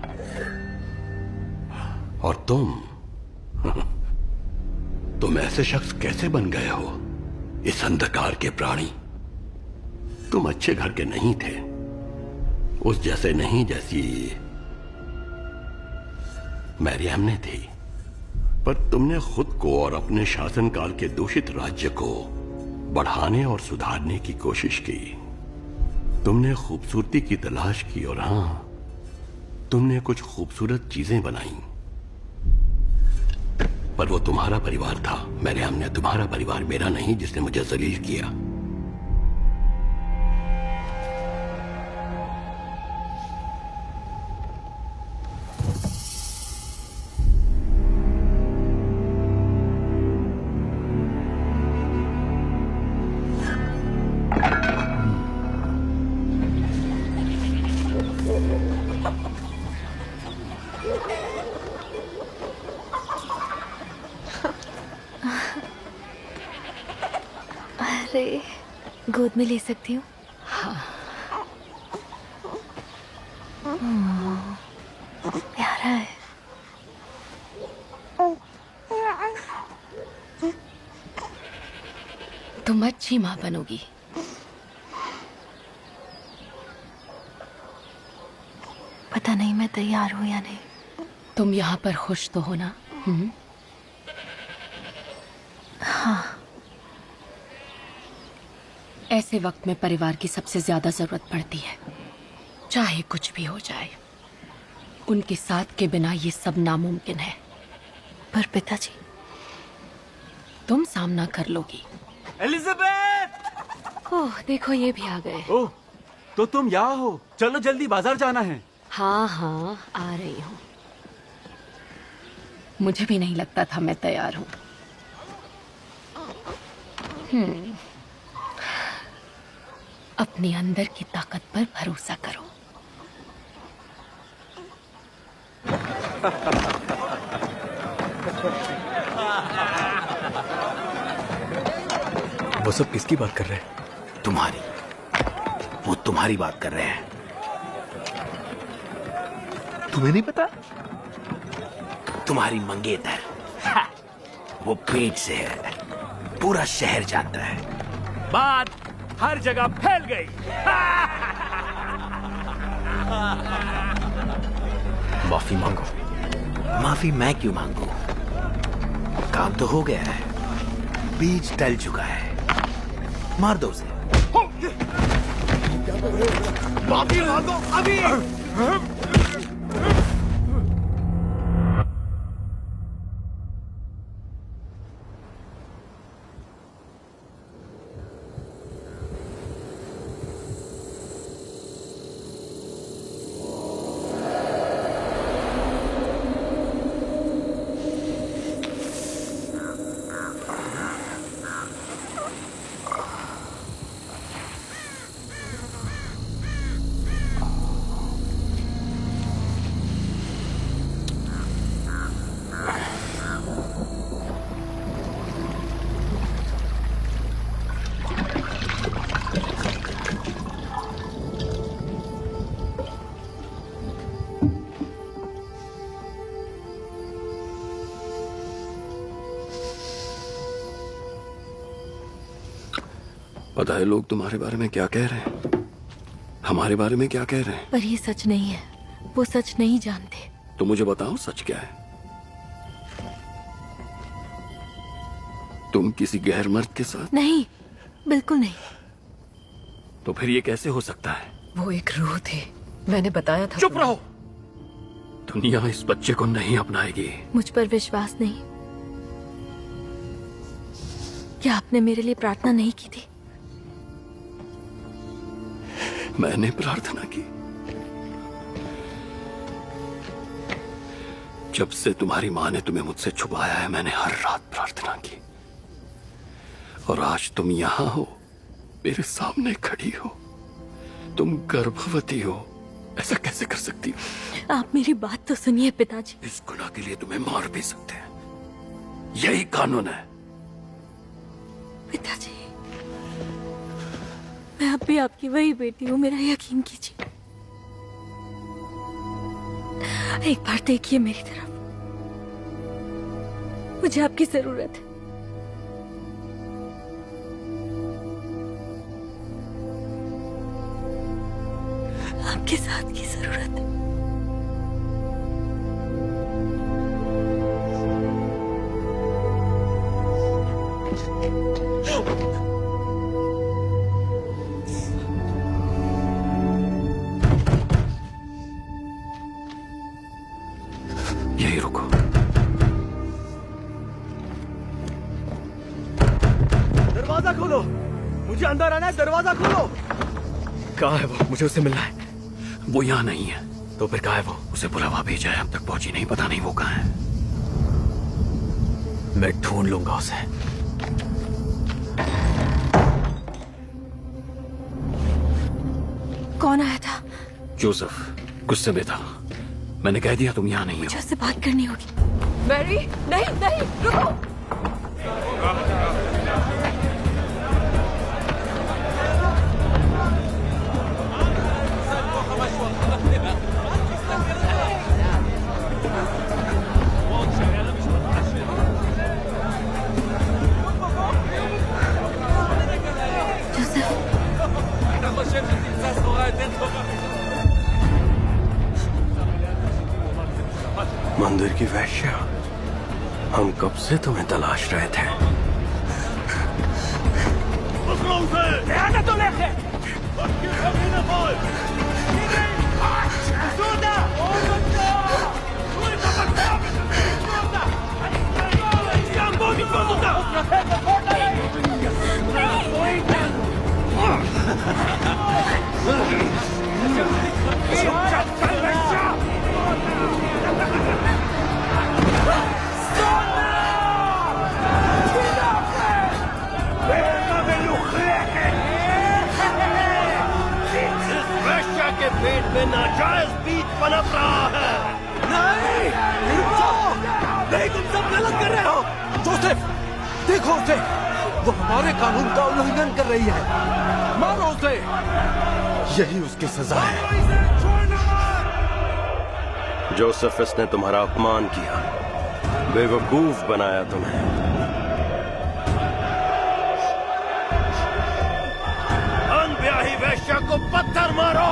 और तुम ऐसे शख्स कैसे बन गए हो, इस अंधकार के प्राणी? तुम अच्छे घर के नहीं थे, उस जैसे नहीं जैसी मरियम ने थी। पर तुमने खुद को और अपने शासनकाल के दूषित राज्य को बढ़ाने और सुधारने की कोशिश की। तुमने खूबसूरती की तलाश की और हां, तुमने कुछ खूबसूरत चीजें बनाई। पर वो तुम्हारा परिवार था मरियम ने, तुम्हारा परिवार, मेरा नहीं, जिसने मुझे जलील किया। अरे, गोद में ले सकती हूँ? हाँ। प्यारा है। तुम अच्छी माँ बनोगी। पता नहीं मैं तैयार हूँ या नहीं। तुम यहाँ पर खुश तो हो ना? हाँ। ऐसे वक्त में परिवार की सबसे ज्यादा जरूरत पड़ती है, चाहे कुछ भी हो जाए। उनके साथ के बिना ये सब नामुमकिन है। पर पिताजी? तुम सामना कर लोगी। एलिजाबेथ! ओह, देखो ये भी आ गए। ओह, तो तुम यहाँ हो। चलो जल्दी, बाजार जाना है। हाँ हाँ, आ रही हूँ। मुझे भी नहीं लगता था मैं तैयार हूँ। अपने अंदर की ताकत पर भरोसा करो। वो सब किसकी बात कर रहे हैं? तुम्हारी। वो तुम्हारी बात कर रहे हैं। तुम्हें नहीं पता? तुम्हारी मंगेतर वो पेट से है, पूरा शहर जानता है। बात हर जगह फैल गई। माफी मांगो। माफी मैं क्यों मांगू? काम तो हो गया है, बीज टल चुका है, मार दो उसे। माफी मांगो अभी। पता है लोग तुम्हारे बारे में क्या कह रहे हैं, हमारे बारे में क्या कह रहे हैं? पर ये सच नहीं है, वो सच नहीं जानते। तो मुझे बताओ सच क्या है? तुम किसी गैर मर्द के साथ? नहीं, बिल्कुल नहीं। तो फिर ये कैसे हो सकता है? वो एक रूह थी, मैंने बताया था। चुप रहो। दुनिया इस बच्चे को नहीं अपनाएगी। मुझ पर विश्वास नहीं? क्या आपने मेरे लिए प्रार्थना नहीं की थी? मैंने प्रार्थना की? जब से तुम्हारी माँ ने तुम्हें मुझसे छुपाया है, मैंने हर रात प्रार्थना की। और आज तुम यहां हो, मेरे सामने खड़ी हो, तुम गर्भवती हो। ऐसा कैसे कर सकती हो? आप मेरी बात तो सुनिए पिताजी। इस गुनाह के लिए तुम्हें मार भी सकते हैं, यही कानून है। पिताजी, मैं अब भी आपकी वही बेटी हूँ, मेरा यकीन कीजिए। एक बार देखिए मेरी तरफ, मुझे आपकी जरूरत है। आपके साथ की जरूरत है। यही रुको। दरवाजा खोलो, मुझे अंदर आना है। दरवाजा खोलो। कहाँ है वो? मुझे उससे मिलना है। वो यहाँ नहीं है। तो फिर कहाँ है वो? उसे बुलावा भेजा है, अब तक पहुंची नहीं, पता नहीं वो कहाँ है। मैं ढूंढ लूंगा उसे। कौन आया था? जोसेफ गुस्से में था, मैंने कह दिया तुम यहाँ नहीं मुझे हो। उससे बात करनी होगी। मैरी, नहीं नहीं, रुको। मंदिर की वैश्या, हम कब से तुम्हें तलाश रहे थे। के पेट में नाजायज बीज पनप रहा है। नहीं, नहीं, तुम सब गलत कर रहे हो। जोसेफ, देखो उसे, वो हमारे कानून का उल्लंघन कर रही है। मारो उसे, यही उसकी सजा है। जोसेफ, इसने तुम्हारा अपमान किया, बेवकूफ बनाया तुम्हें। अनब्याही वैश्या को पत्थर मारो।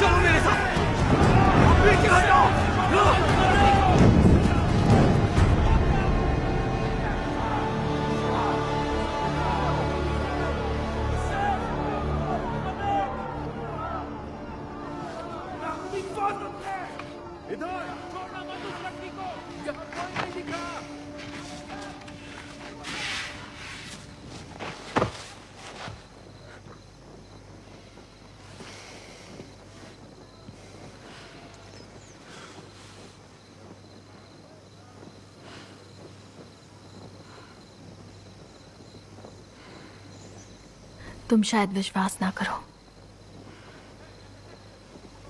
चलो मेरे साथ, पीछे हटो। तुम शायद विश्वास ना करो,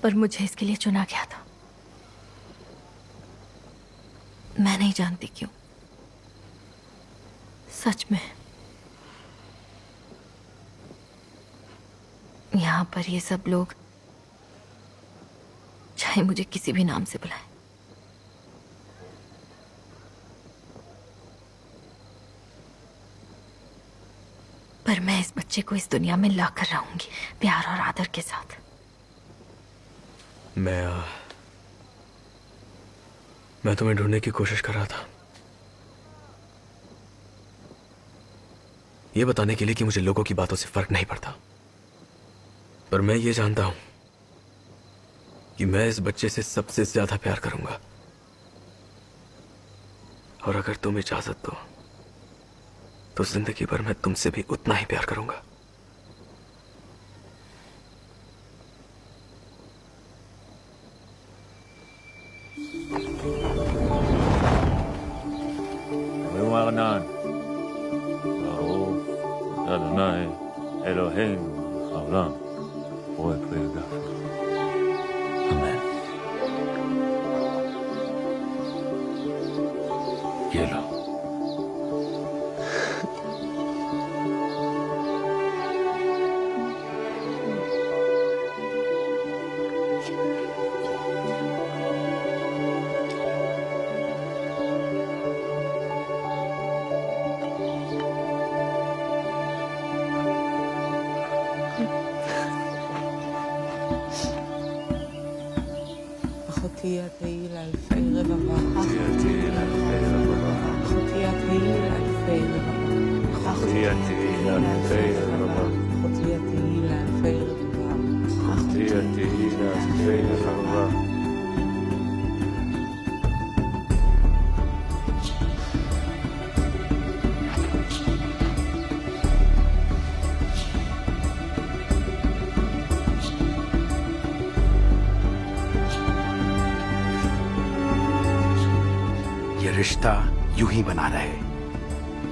पर मुझे इसके लिए चुना गया था। मैं नहीं जानती क्यों। सच में यहां पर ये सब लोग चाहे मुझे किसी भी नाम से बुलाएं, पर मैं इस बच्चे को इस दुनिया में लाकर रहूंगी, प्यार और आदर के साथ। मैं तुम्हें ढूंढने की कोशिश कर रहा था, ये बताने के लिए कि मुझे लोगों की बातों से फर्क नहीं पड़ता। पर मैं ये जानता हूं कि मैं इस बच्चे से सबसे ज्यादा प्यार करूंगा, और अगर तुम इजाजत दो तो जिंदगी भर मैं तुमसे भी उतना ही प्यार करूंगा। Anan, Baruch Adonai Eloheinu Haolam, Borei Pri Hagafel. Amen. ये लो। אחותי התהילה אלפי רבבה. אחותי התהילה אלפי רבבה. אחותי התהילה אלפי רבבה. אחותי התהילה אלפי רבבה. אחותי התהילה אלפי רבבה. रिश्ता यूं ही बना रहे,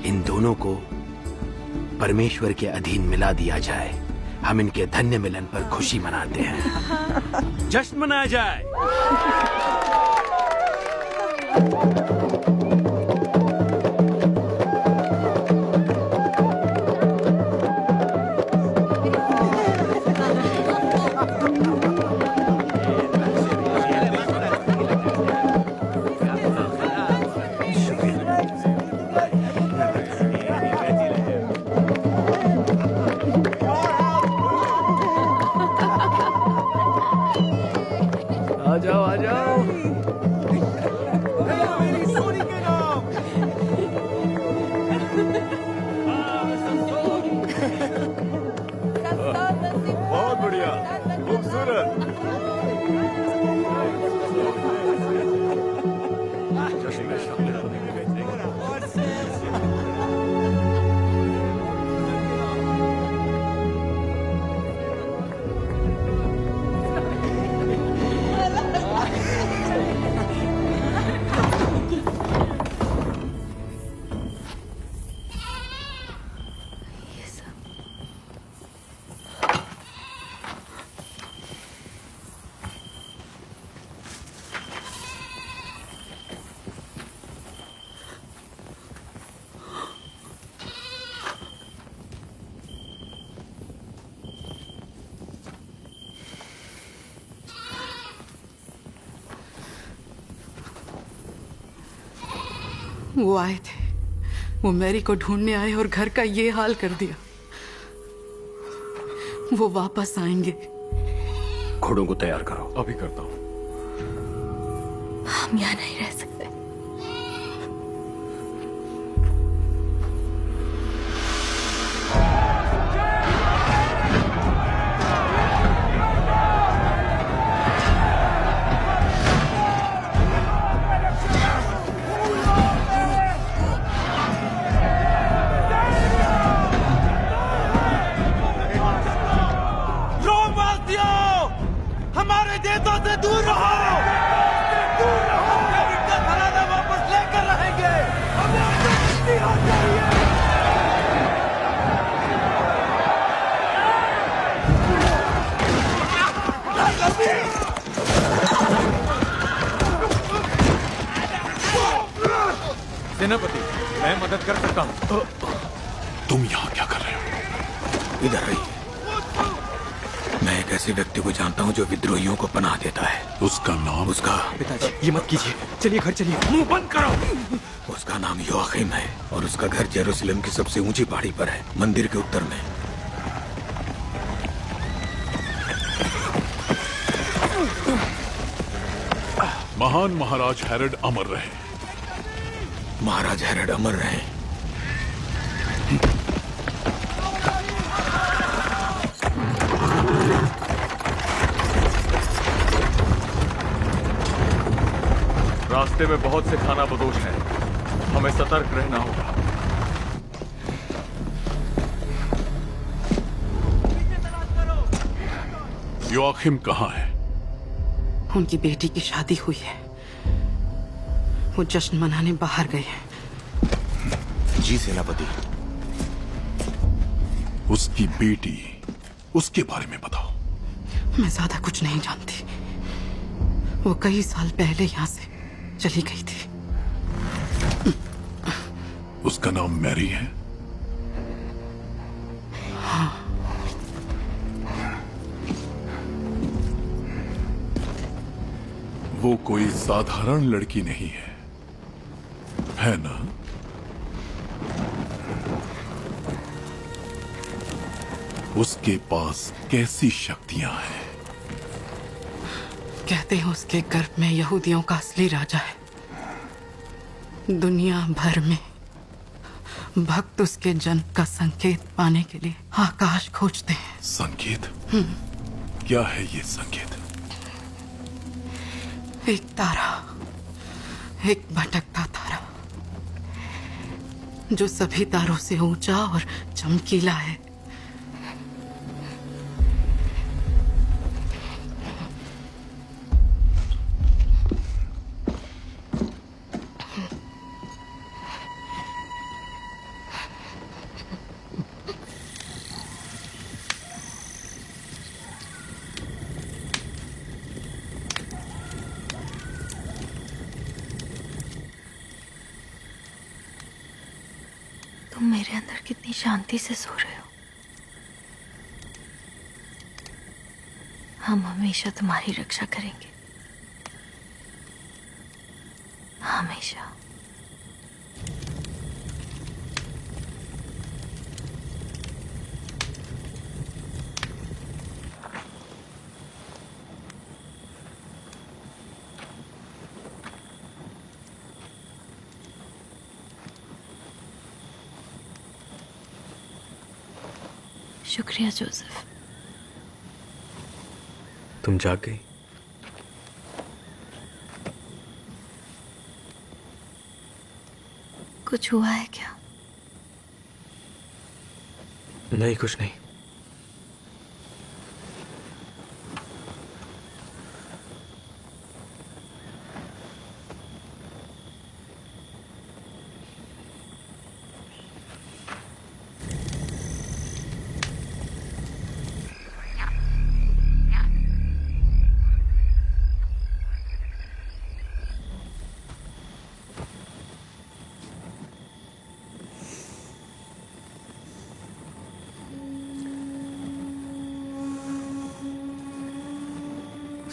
इन दोनों को परमेश्वर के अधीन मिला दिया जाए। हम इनके धन्य मिलन पर खुशी मनाते हैं। जश्न मनाया जाए। आ जाओ, आ जाओ। वो आए थे, वो मैरी को ढूंढने आए और घर का ये हाल कर दिया। वो वापस आएंगे। घोड़ों को तैयार करो। अभी करता हूँ। हम यहाँ नहीं रह सकते। हमारे देशों से दूर रहो, दूर रहो। हम इनका घराना वापस लेकर रहेंगे। हमें आजादी चाहिए। सेनापति, मैं मदद कर सकता हूँ। तुम यहाँ क्या कर रहे हो? इधर रहिए। मैं एक ऐसे व्यक्ति को जानता हूँ जो विद्रोहियों को पनाह देता है। उसका नाम? उसका पिताजी, ये मत कीजिए। चलिए घर चलिए। मुंह बंद करो। उसका नाम योआखिम है और उसका घर जेरूसलम की सबसे ऊंची पहाड़ी पर है, मंदिर के उत्तर में। महान महाराज हेरोड अमर रहे। महाराज हेरोड अमर रहे। रास्ते में बहुत से खाना बदोश हैं, हमें सतर्क रहना होगा। योआखिम कहाँ है? उनकी बेटी की शादी हुई है, वो जश्न मनाने बाहर गए हैं। जी सेनापति। उसकी बेटी, उसके बारे में बताओ। मैं ज्यादा कुछ नहीं जानती। वो कई साल पहले यहाँ से चली गई थी। उसका नाम मैरी है? हाँ। वो कोई साधारण लड़की नहीं है ना? उसके पास कैसी शक्तियां हैं? कहते हैं उसके गर्भ में यहूदियों का असली राजा है। दुनिया भर में भक्त उसके जन्म का संकेत पाने के लिए आकाश खोजते हैं। संकेत? क्या है ये संकेत? एक तारा, एक भटकता तारा, जो सभी तारों से ऊंचा और चमकीला है। तुम मेरे अंदर कितनी शांति से सो रहे हो। हम हमेशा तुम्हारी रक्षा करेंगे, हमेशा। शुक्रिया जोसेफ। तुम जाग गई? कुछ हुआ है क्या? नहीं, कुछ नहीं।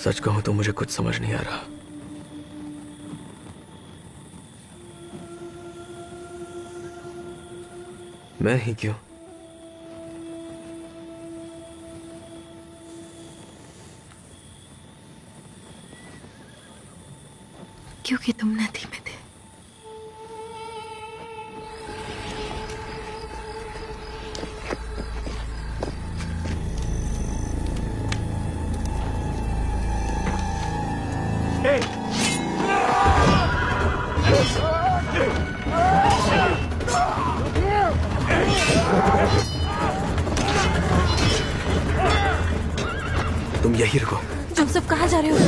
सच कहूं तो मुझे कुछ समझ नहीं आ रहा। मैं ही क्यों? क्योंकि तुम नदी में थे। तुम यही रुको। तुम सब कहाँ जा रहे हो?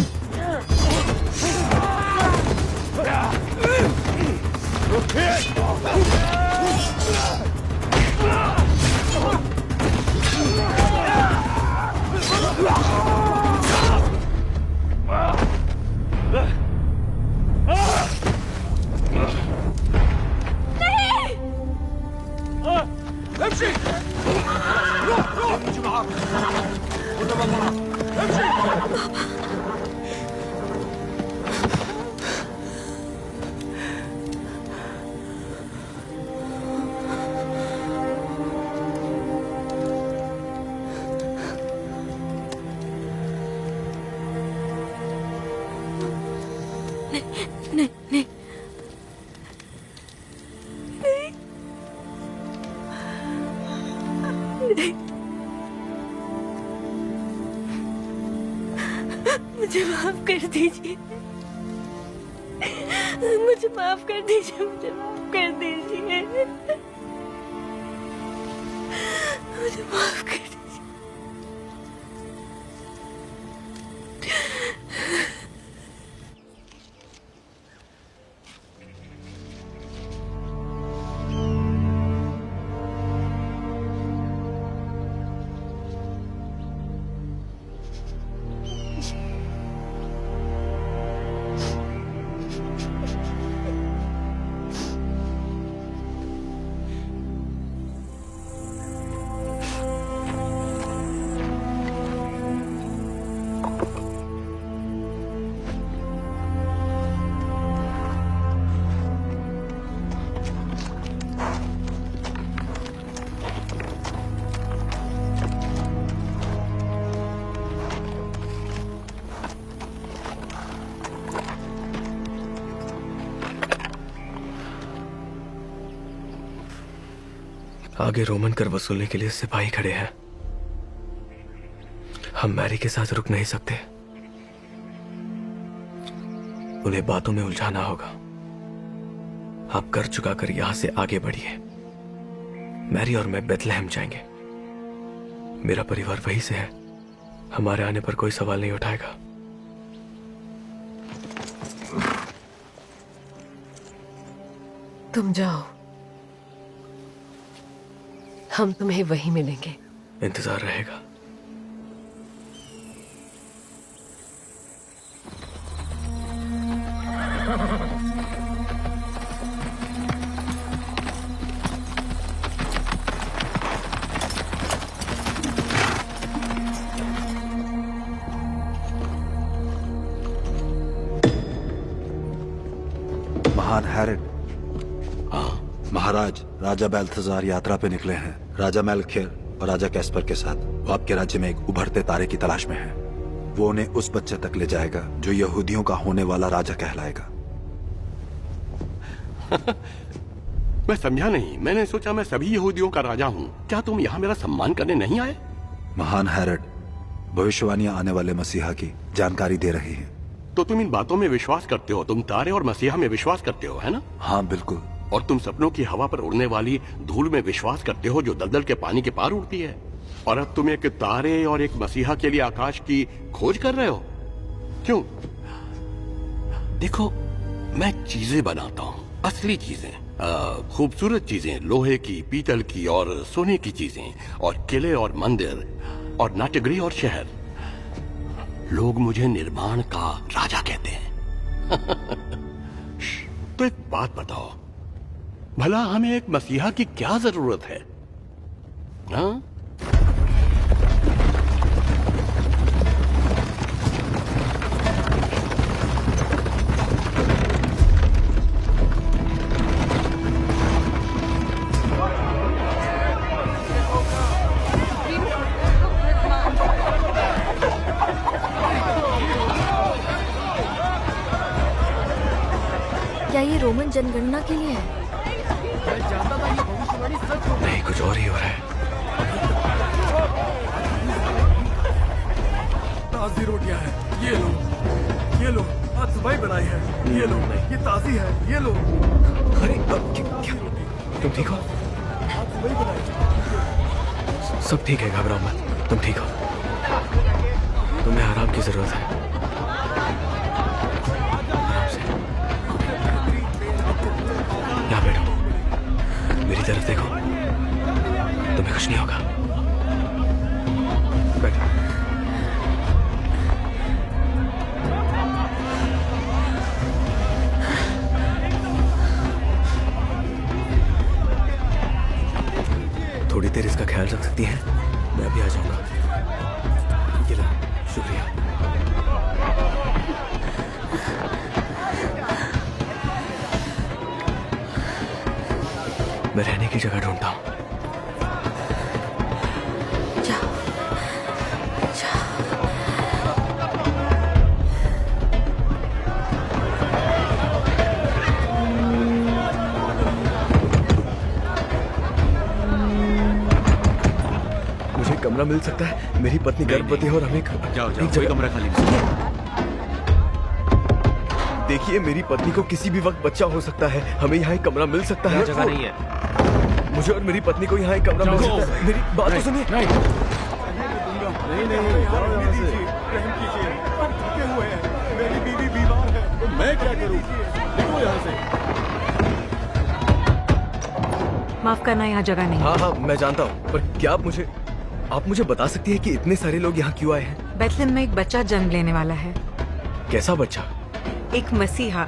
नहीं नहीं नहीं, मुझे माफ कर दीजिए, मुझे माफ कर दीजिए, मुझे माफ कर दीजिए, मुझे माफ कर दीजिए। आगे रोमन कर वसूलने के लिए सिपाही खड़े हैं। हम मैरी के साथ रुक नहीं सकते, उन्हें बातों में उलझाना होगा। आप कर चुकाकर यहां से आगे बढ़िए। मैरी और मैं बेथलेहम जाएंगे। मेरा परिवार वहीं से है, हमारे आने पर कोई सवाल नहीं उठाएगा। तुम जाओ, हम तुम्हें वहीं मिलेंगे। इंतजार रहेगा। महान हैरिड। महाराज, राजा बेल्थजार यात्रा पे निकले हैं, राजा मेल्खियर और राजा कैस्पर के साथ। वो आपके राज्य में एक उभरते तारे की तलाश में है। वो उन्हें उस बच्चे तक ले जाएगा जो यहूदियों का होने वाला राजा कहलाएगा। मैं समझा नहीं। मैंने सोचा मैं सभी यहूदियों का राजा हूँ। क्या तुम यहाँ मेरा सम्मान करने नहीं आए? महान हैरिड, भविष्यवाणियां आने वाले मसीहा की जानकारी दे रही हैं। तो तुम इन बातों में विश्वास करते हो? तुम तारे और मसीहा में विश्वास करते हो, है ना? हाँ बिल्कुल। और तुम सपनों की हवा पर उड़ने वाली धूल में विश्वास करते हो जो दलदल के पानी के पार उड़ती है। और अब तुम एक तारे और एक मसीहा के लिए आकाश की खोज कर रहे हो। क्यों? देखो, मैं चीजें बनाता हूँ, असली चीजें, खूबसूरत चीजें, लोहे की, पीतल की और सोने की चीजें, और किले और मंदिर और नाट्यगृह और शहर। लोग मुझे निर्माण का राजा कहते हैं। तो एक बात बताओ, भला हमें एक मसीहा की क्या जरूरत है? हाँ? जनगणना के लिए है। मैं जानता था ये भविष्यवाणी सच हो। नहीं, कुछ और ही हो रहा है। ताजी रोटियां हैं, ये लो, ये लो। आज सुबह बनाई है, ये लो। ये ताजी है, ये लो। अरे क्या तुम ठीक हो? आज सुबह बनाई। सब ठीक है, घबराओ मत, तुम ठीक हो। तुम्हें आराम की जरूरत है। आराम से यहाँ बैठो, मेरी तरफ देखो, तुम्हें कुछ नहीं होगा। बैठो। थोड़ी देर इसका ख्याल रख सकती हैं? मैं अभी आ जाऊंगा। ये लो, शुक्रिया। मैं रहने की जगह ढूंढता हूँ। कमरा मिल सकता है? मेरी पत्नी गर्भवती है और हमें जाओ कोई कमरा खाली नहीं। देखिए, मेरी पत्नी को किसी भी वक्त बच्चा हो सकता है। हमें यहाँ एक कमरा मिल सकता है? जगह नहीं है। मुझे और मेरी पत्नी को यहाँ एक कमरा मिल सकता है? मेरी बात तो सुनिए। नहीं, मेरी बीवी बीमार है, तो मैं क्या करूँ? देखो यहाँ से। माफ करना, यहाँ जगह नहीं। हाँ, मैं जानता हूँ, पर क्या आप मुझे बता सकती है कि इतने सारे लोग यहाँ क्यों आए हैं? बेथलेम में एक बच्चा जन्म लेने वाला है। कैसा बच्चा? एक मसीहा।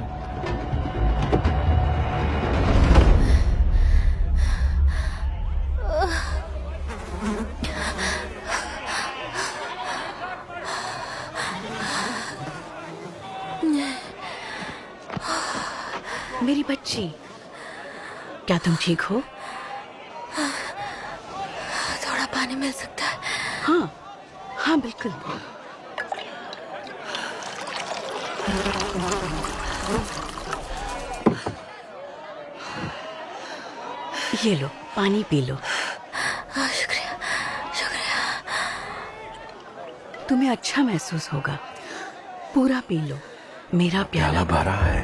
मेरी बच्ची, क्या तुम ठीक हो? थोड़ा पानी मिल सकता है? हाँ हाँ बिल्कुल। ये लो, पानी पी लो। शुक्रिया शुक्रिया। तुम्हें अच्छा महसूस होगा, पूरा पी लो। मेरा प्याला भरा है।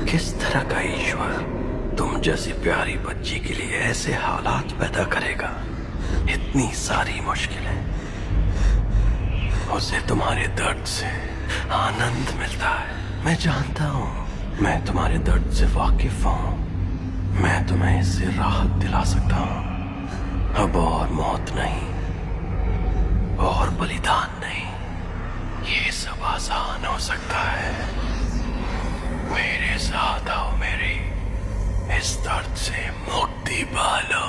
किस तरह का ईश्वर तुम जैसी प्यारी बच्ची के लिए ऐसे हालात पैदा करेगा? इतनी सारी मुश्किलें। उसे तुम्हारे दर्द से आनंद मिलता है। मैं जानता हूँ, मैं तुम्हारे दर्द से वाकिफ हूँ। मैं तुम्हें इससे राहत दिला सकता हूँ। अब और मौत नहीं, और बलिदान नहीं, ये सब आसान हो सकता है। मेरे साथ आओ, मेरी इस दर्द से मुक्ति पालो।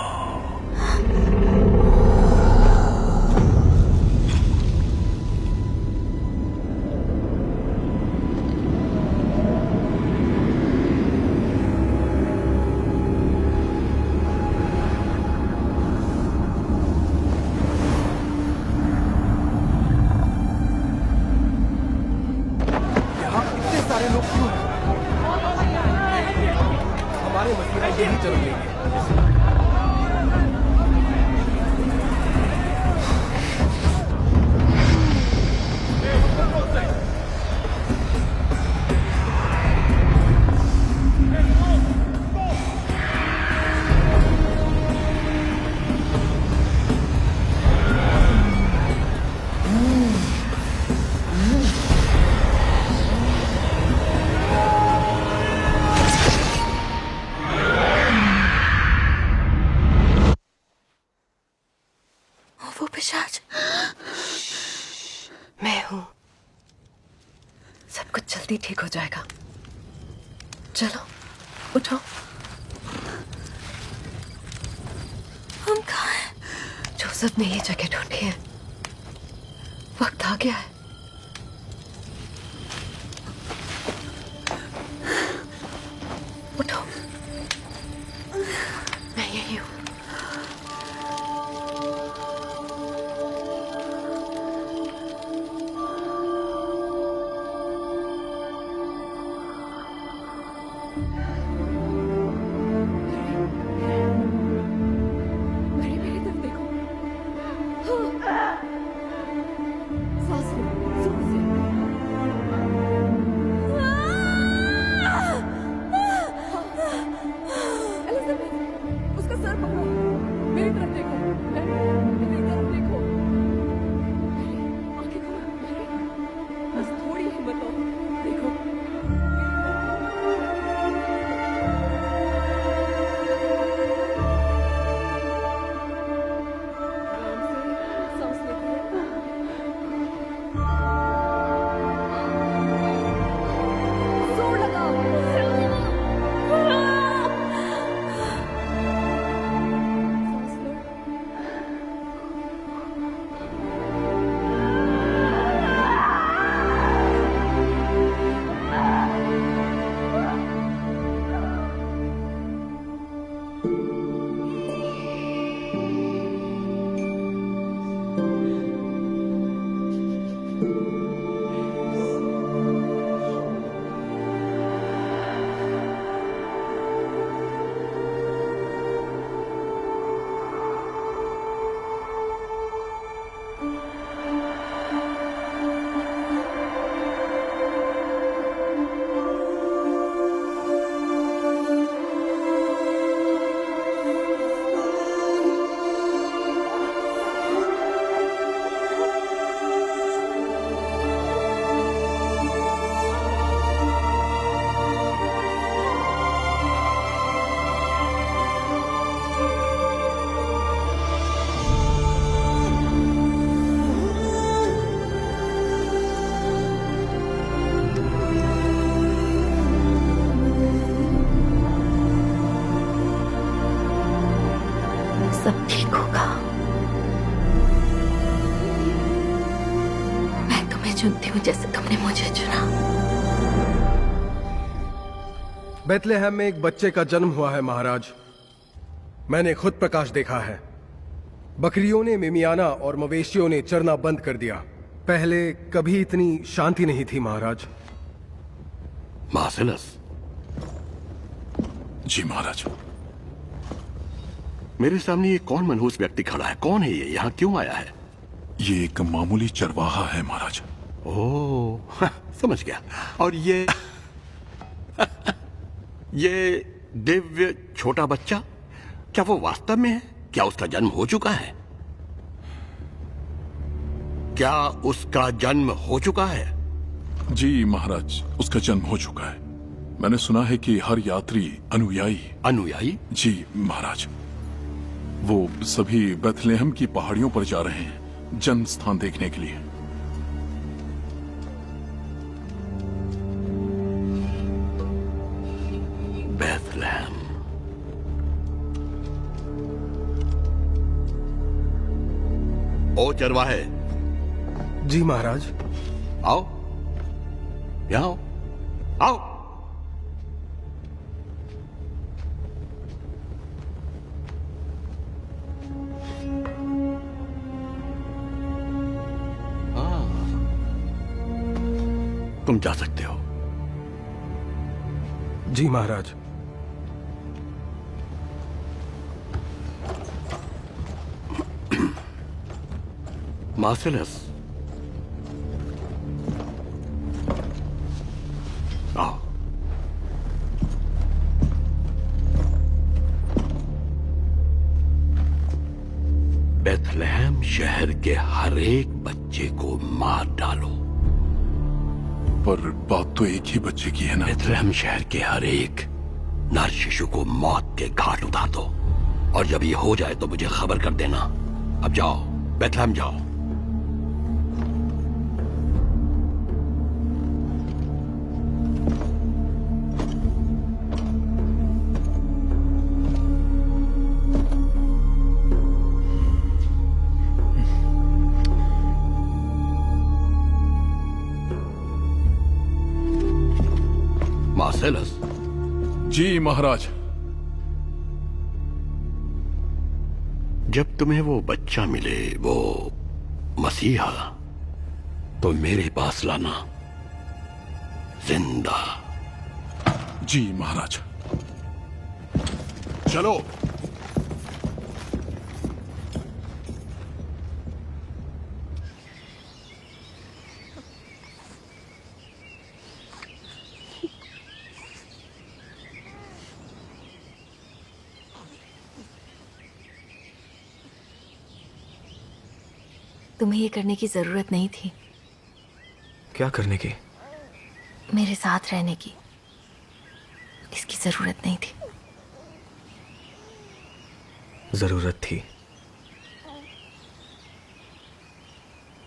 मैं हूं। सब कुछ जल्दी ठीक हो जाएगा। चलो उठो। हम कहाँ हैं? जोसेफ ने ये जगह ढूंढी है। वक्त आ गया है। उठो, मैं यही हूं। उसका सर पकड़ो, मेरी तरफ देखो, मेरी तरफ देखो, आंखें खोलो, बस थोड़ी हिम्मत हो, देखो। सांस लेते जोर लगाओ। सब ठीक होगा। मैं तुम्हें चुनती हूँ जैसे तुमने मुझे चुना। बेथलेहम में एक बच्चे का जन्म हुआ है महाराज। मैंने खुद प्रकाश देखा है। बकरियों ने मिमियाना और मवेशियों ने चरना बंद कर दिया। पहले कभी इतनी शांति नहीं थी महाराज। मार्सेलस। जी महाराज। मेरे सामने ये कौन मनहूस व्यक्ति खड़ा है? कौन है ये? यहाँ क्यों आया है? ये एक मामूली चरवाहा है महाराज। ओह, समझ गया। और ये ये दिव्य छोटा बच्चा, क्या वो वास्तव में है? क्या उसका जन्म हो चुका है? क्या उसका जन्म हो चुका है? जी महाराज, उसका जन्म हो चुका है। मैंने सुना है कि हर यात्री अनुयायी? जी महाराज। वो सभी बेथलेहम की पहाड़ियों पर जा रहे हैं जन्म स्थान देखने के लिए। बेथलेहम। ओ चरवाहे। जी महाराज। आओ, यहाँ आओ। आओ। तुम जा सकते हो। जी महाराज। मार्सेलस, आओ। बेथलेहम शहर के हर एक बच्चे को मार डालो। पर बात तो एक ही बच्चे की है ना? बेथलेहम शहर के हर एक नर शिशु को मौत के घाट उतार दो। और जब ये हो जाए तो मुझे खबर कर देना। अब जाओ, बेथलेहम जाओ। मार्सेलस। जी महाराज। जब तुम्हें वो बच्चा मिले, वो मसीहा, तो मेरे पास लाना जिंदा। जी महाराज। चलो। तुम्हें ये करने की जरूरत नहीं थी। क्या करने की? मेरे साथ रहने की। इसकी जरूरत नहीं थी। जरूरत थी।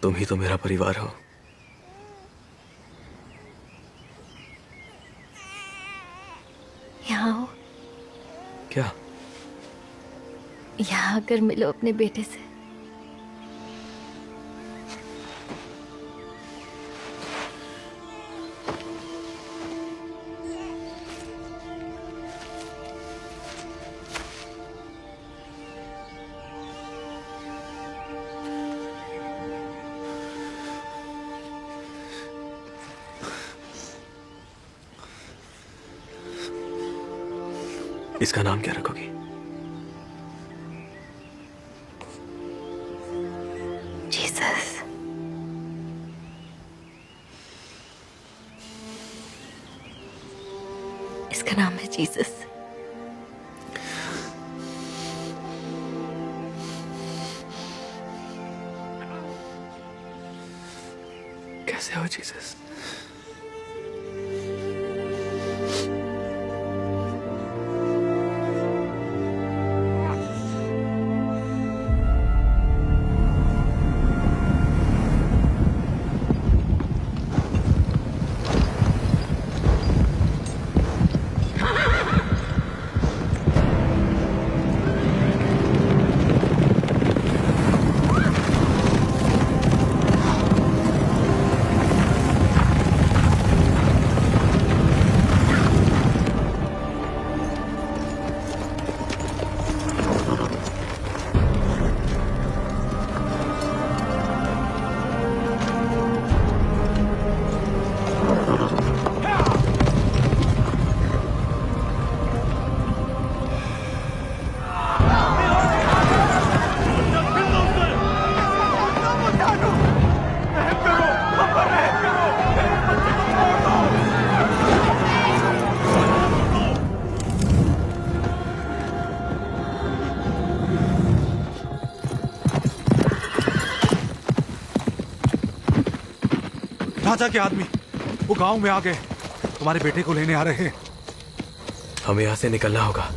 तुम ही तो मेरा परिवार हो। यहाँ हो। क्या? यहाँ आकर मिलो अपने बेटे से। इसका नाम क्या रखोगी? जीसस। इसका नाम है जीसस। कैसे हो जीसस? राजा के आदमी वो गांव में आ गए। तुम्हारे बेटे को लेने आ रहे हैं। हमें यहां से निकलना होगा।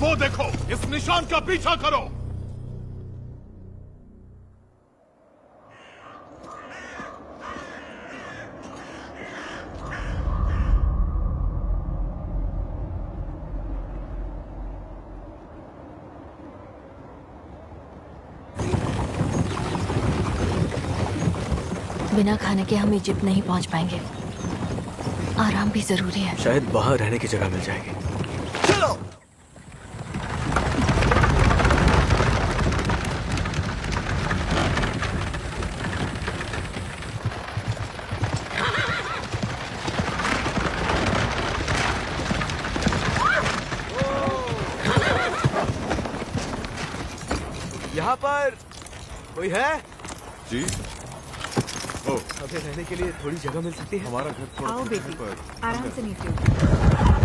वो देखो, इस निशान का पीछा करो। बिना खाने के हम इजिप्ट नहीं पहुंच पाएंगे। आराम भी जरूरी है। शायद वहां रहने की जगह मिल जाएगी। चलो। यहाँ पर कोई है? जी। हमें रहने के लिए थोड़ी जगह मिल सकती है? हमारा घर थोड़ा आओ बेटी, आराम से नीचे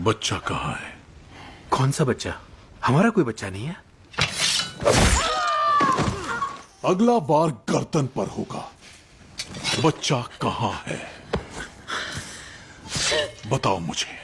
बच्चा कहाँ है? कौन सा बच्चा? हमारा कोई बच्चा नहीं है। अगला बार गर्दन पर होगा। बच्चा कहाँ है? बताओ मुझे।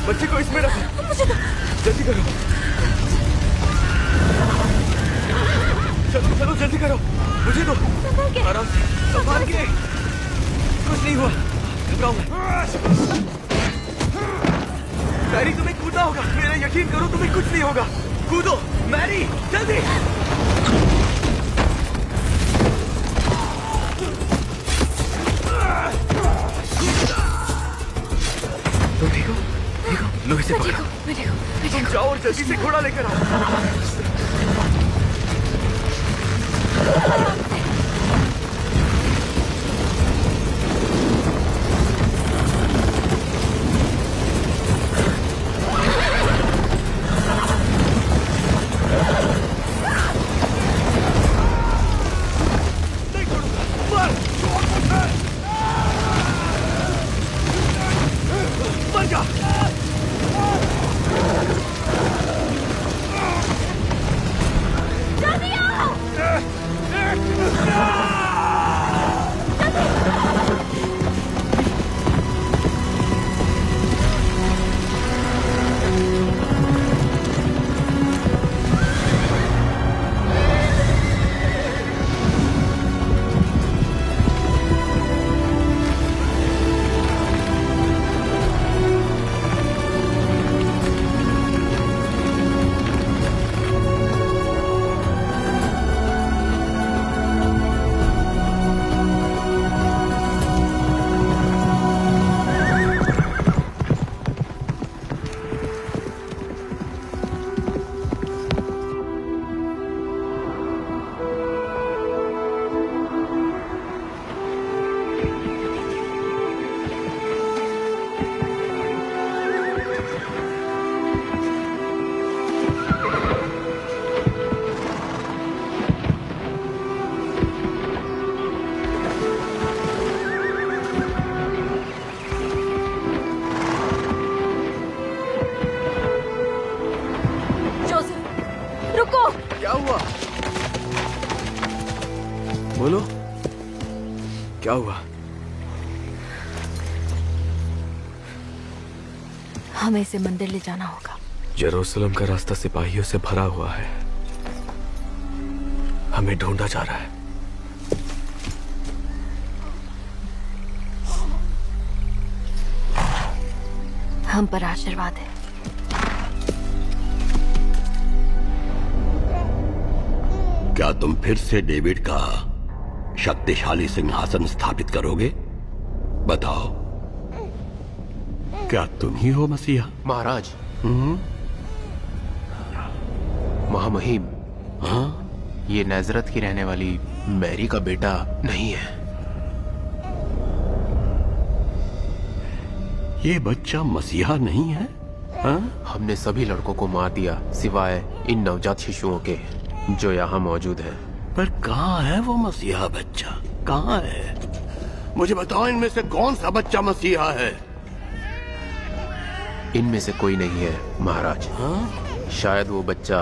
बच्चे को इसमें रखो। जल्दी करो। चलो चलो जल्दी करो। मुझे दो। आराम से संभाल के। कुछ नहीं हुआ। घबराओ मत। मैरी तुम्हें कूदना होगा। मेरा यकीन करो तुम्हें कुछ नहीं होगा। कूदो मैरी जल्दी। तुम ठीक हो? लो इसे पकड़ो। तुम जाओ और जल्दी से घोड़ा लेकर आओ। बोलो क्या हुआ? हमें इसे मंदिर ले जाना होगा। यरूशलेम का रास्ता सिपाहियों से भरा हुआ है। हमें ढूंढा जा रहा है। हम पर आशीर्वाद है। क्या तुम फिर से डेविड का शक्तिशाली सिंहासन स्थापित करोगे? बताओ, क्या तुम ही हो मसीहा? महाराज, महामहिम, हाँ? ये नाजरत की रहने वाली मैरी का बेटा नहीं है। ये बच्चा मसीहा नहीं है? हाँ? हमने सभी लड़कों को मार दिया सिवाय इन नवजात शिशुओं के जो यहाँ मौजूद हैं। पर कहाँ है वो मसीहा बच्चा? कहाँ है? मुझे बताओ, इनमें से कौन सा बच्चा मसीहा है? इनमें से कोई नहीं है महाराज। हाँ? शायद वो बच्चा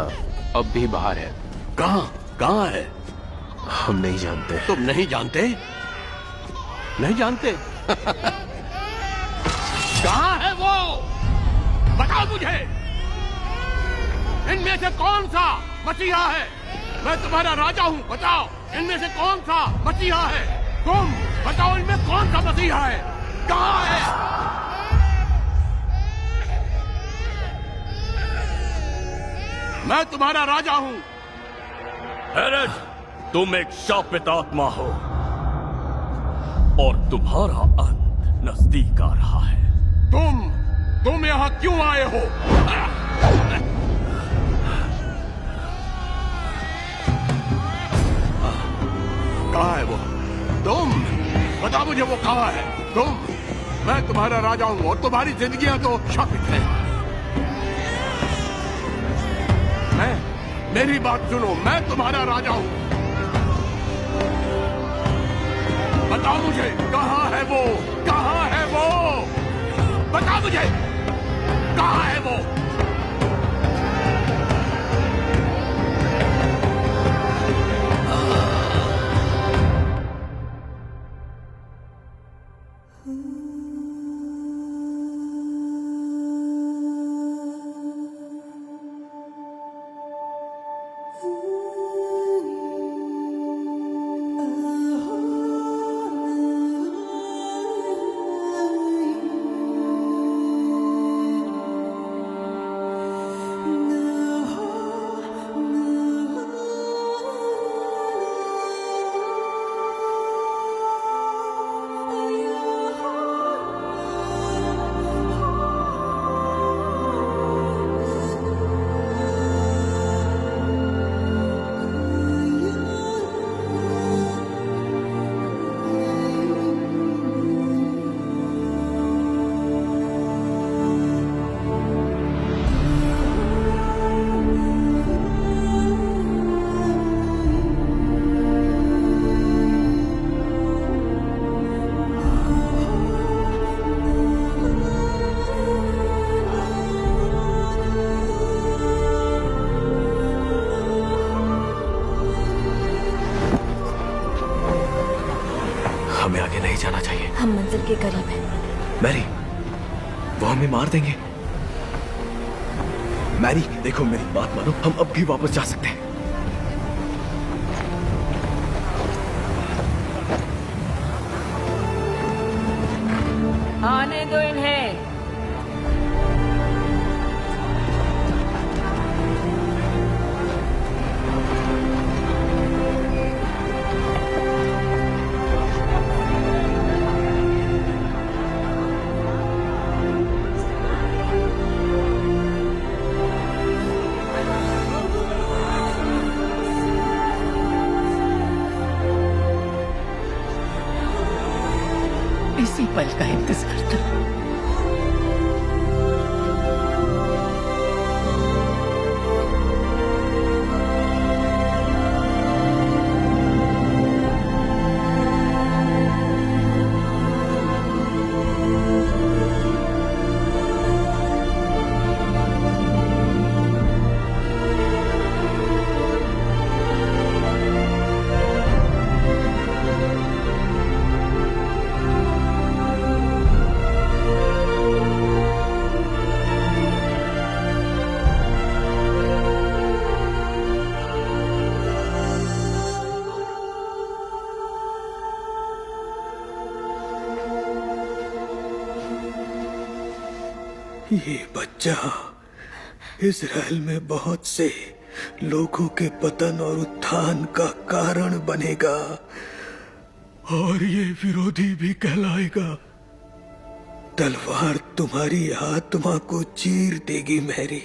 अब भी बाहर है। कहाँ? कहाँ है? हम नहीं जानते। तुम नहीं जानते? नहीं जानते? कहाँ है वो? बताओ मुझे। इनमें से कौन सा मसीहा है? मैं तुम्हारा राजा हूँ, बताओ इनमें से कौन सा मसीहा है? तुम बताओ इनमें कौन सा मसीहा है? कहाँ है? मैं तुम्हारा राजा हूँ। हेरोड, तुम एक शापित आत्मा हो और तुम्हारा अंत नजदीक आ रहा है। तुम यहाँ क्यों आए हो? कहाँ है वो? तुम बता मुझे वो कहाँ है? मैं तुम्हारा राजा हूँ और तुम्हारी जिंदगियां तो शापित है। मेरी बात सुनो, मैं तुम्हारा राजा हूँ। बताओ मुझे कहाँ है वो? कहाँ है वो? बता मुझे कहाँ है वो? हमें आगे नहीं जाना चाहिए। हम मंजिल के करीब हैं। मैरी, वो हमें मार देंगे। मैरी, देखो मेरी बात मानो, हम अब भी वापस जा सकते हैं। आने दो इन्हें। इसी पल का इंतजार था। ये बच्चा इजराइल में बहुत से लोगों के पतन और उत्थान का कारण बनेगा और ये विरोधी भी कहलाएगा। तलवार तुम्हारी आत्मा को चीर देगी मैरी,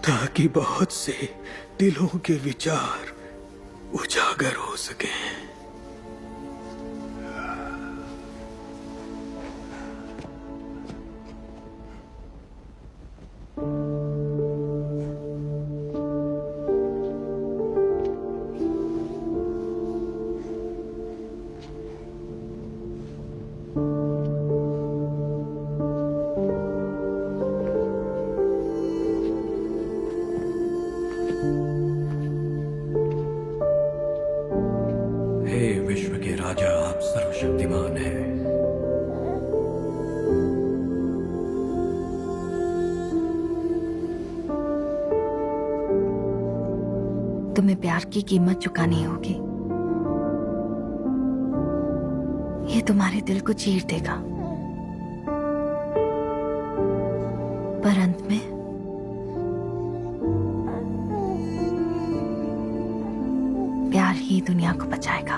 ताकि बहुत से दिलों के विचार उजागर हो सके। हे विश्व के राजा, आप सर्वशक्तिमान हैं। प्यार की कीमत चुकानी होगी। ये तुम्हारे दिल को चीर देगा, पर अंत में प्यार ही दुनिया को बचाएगा।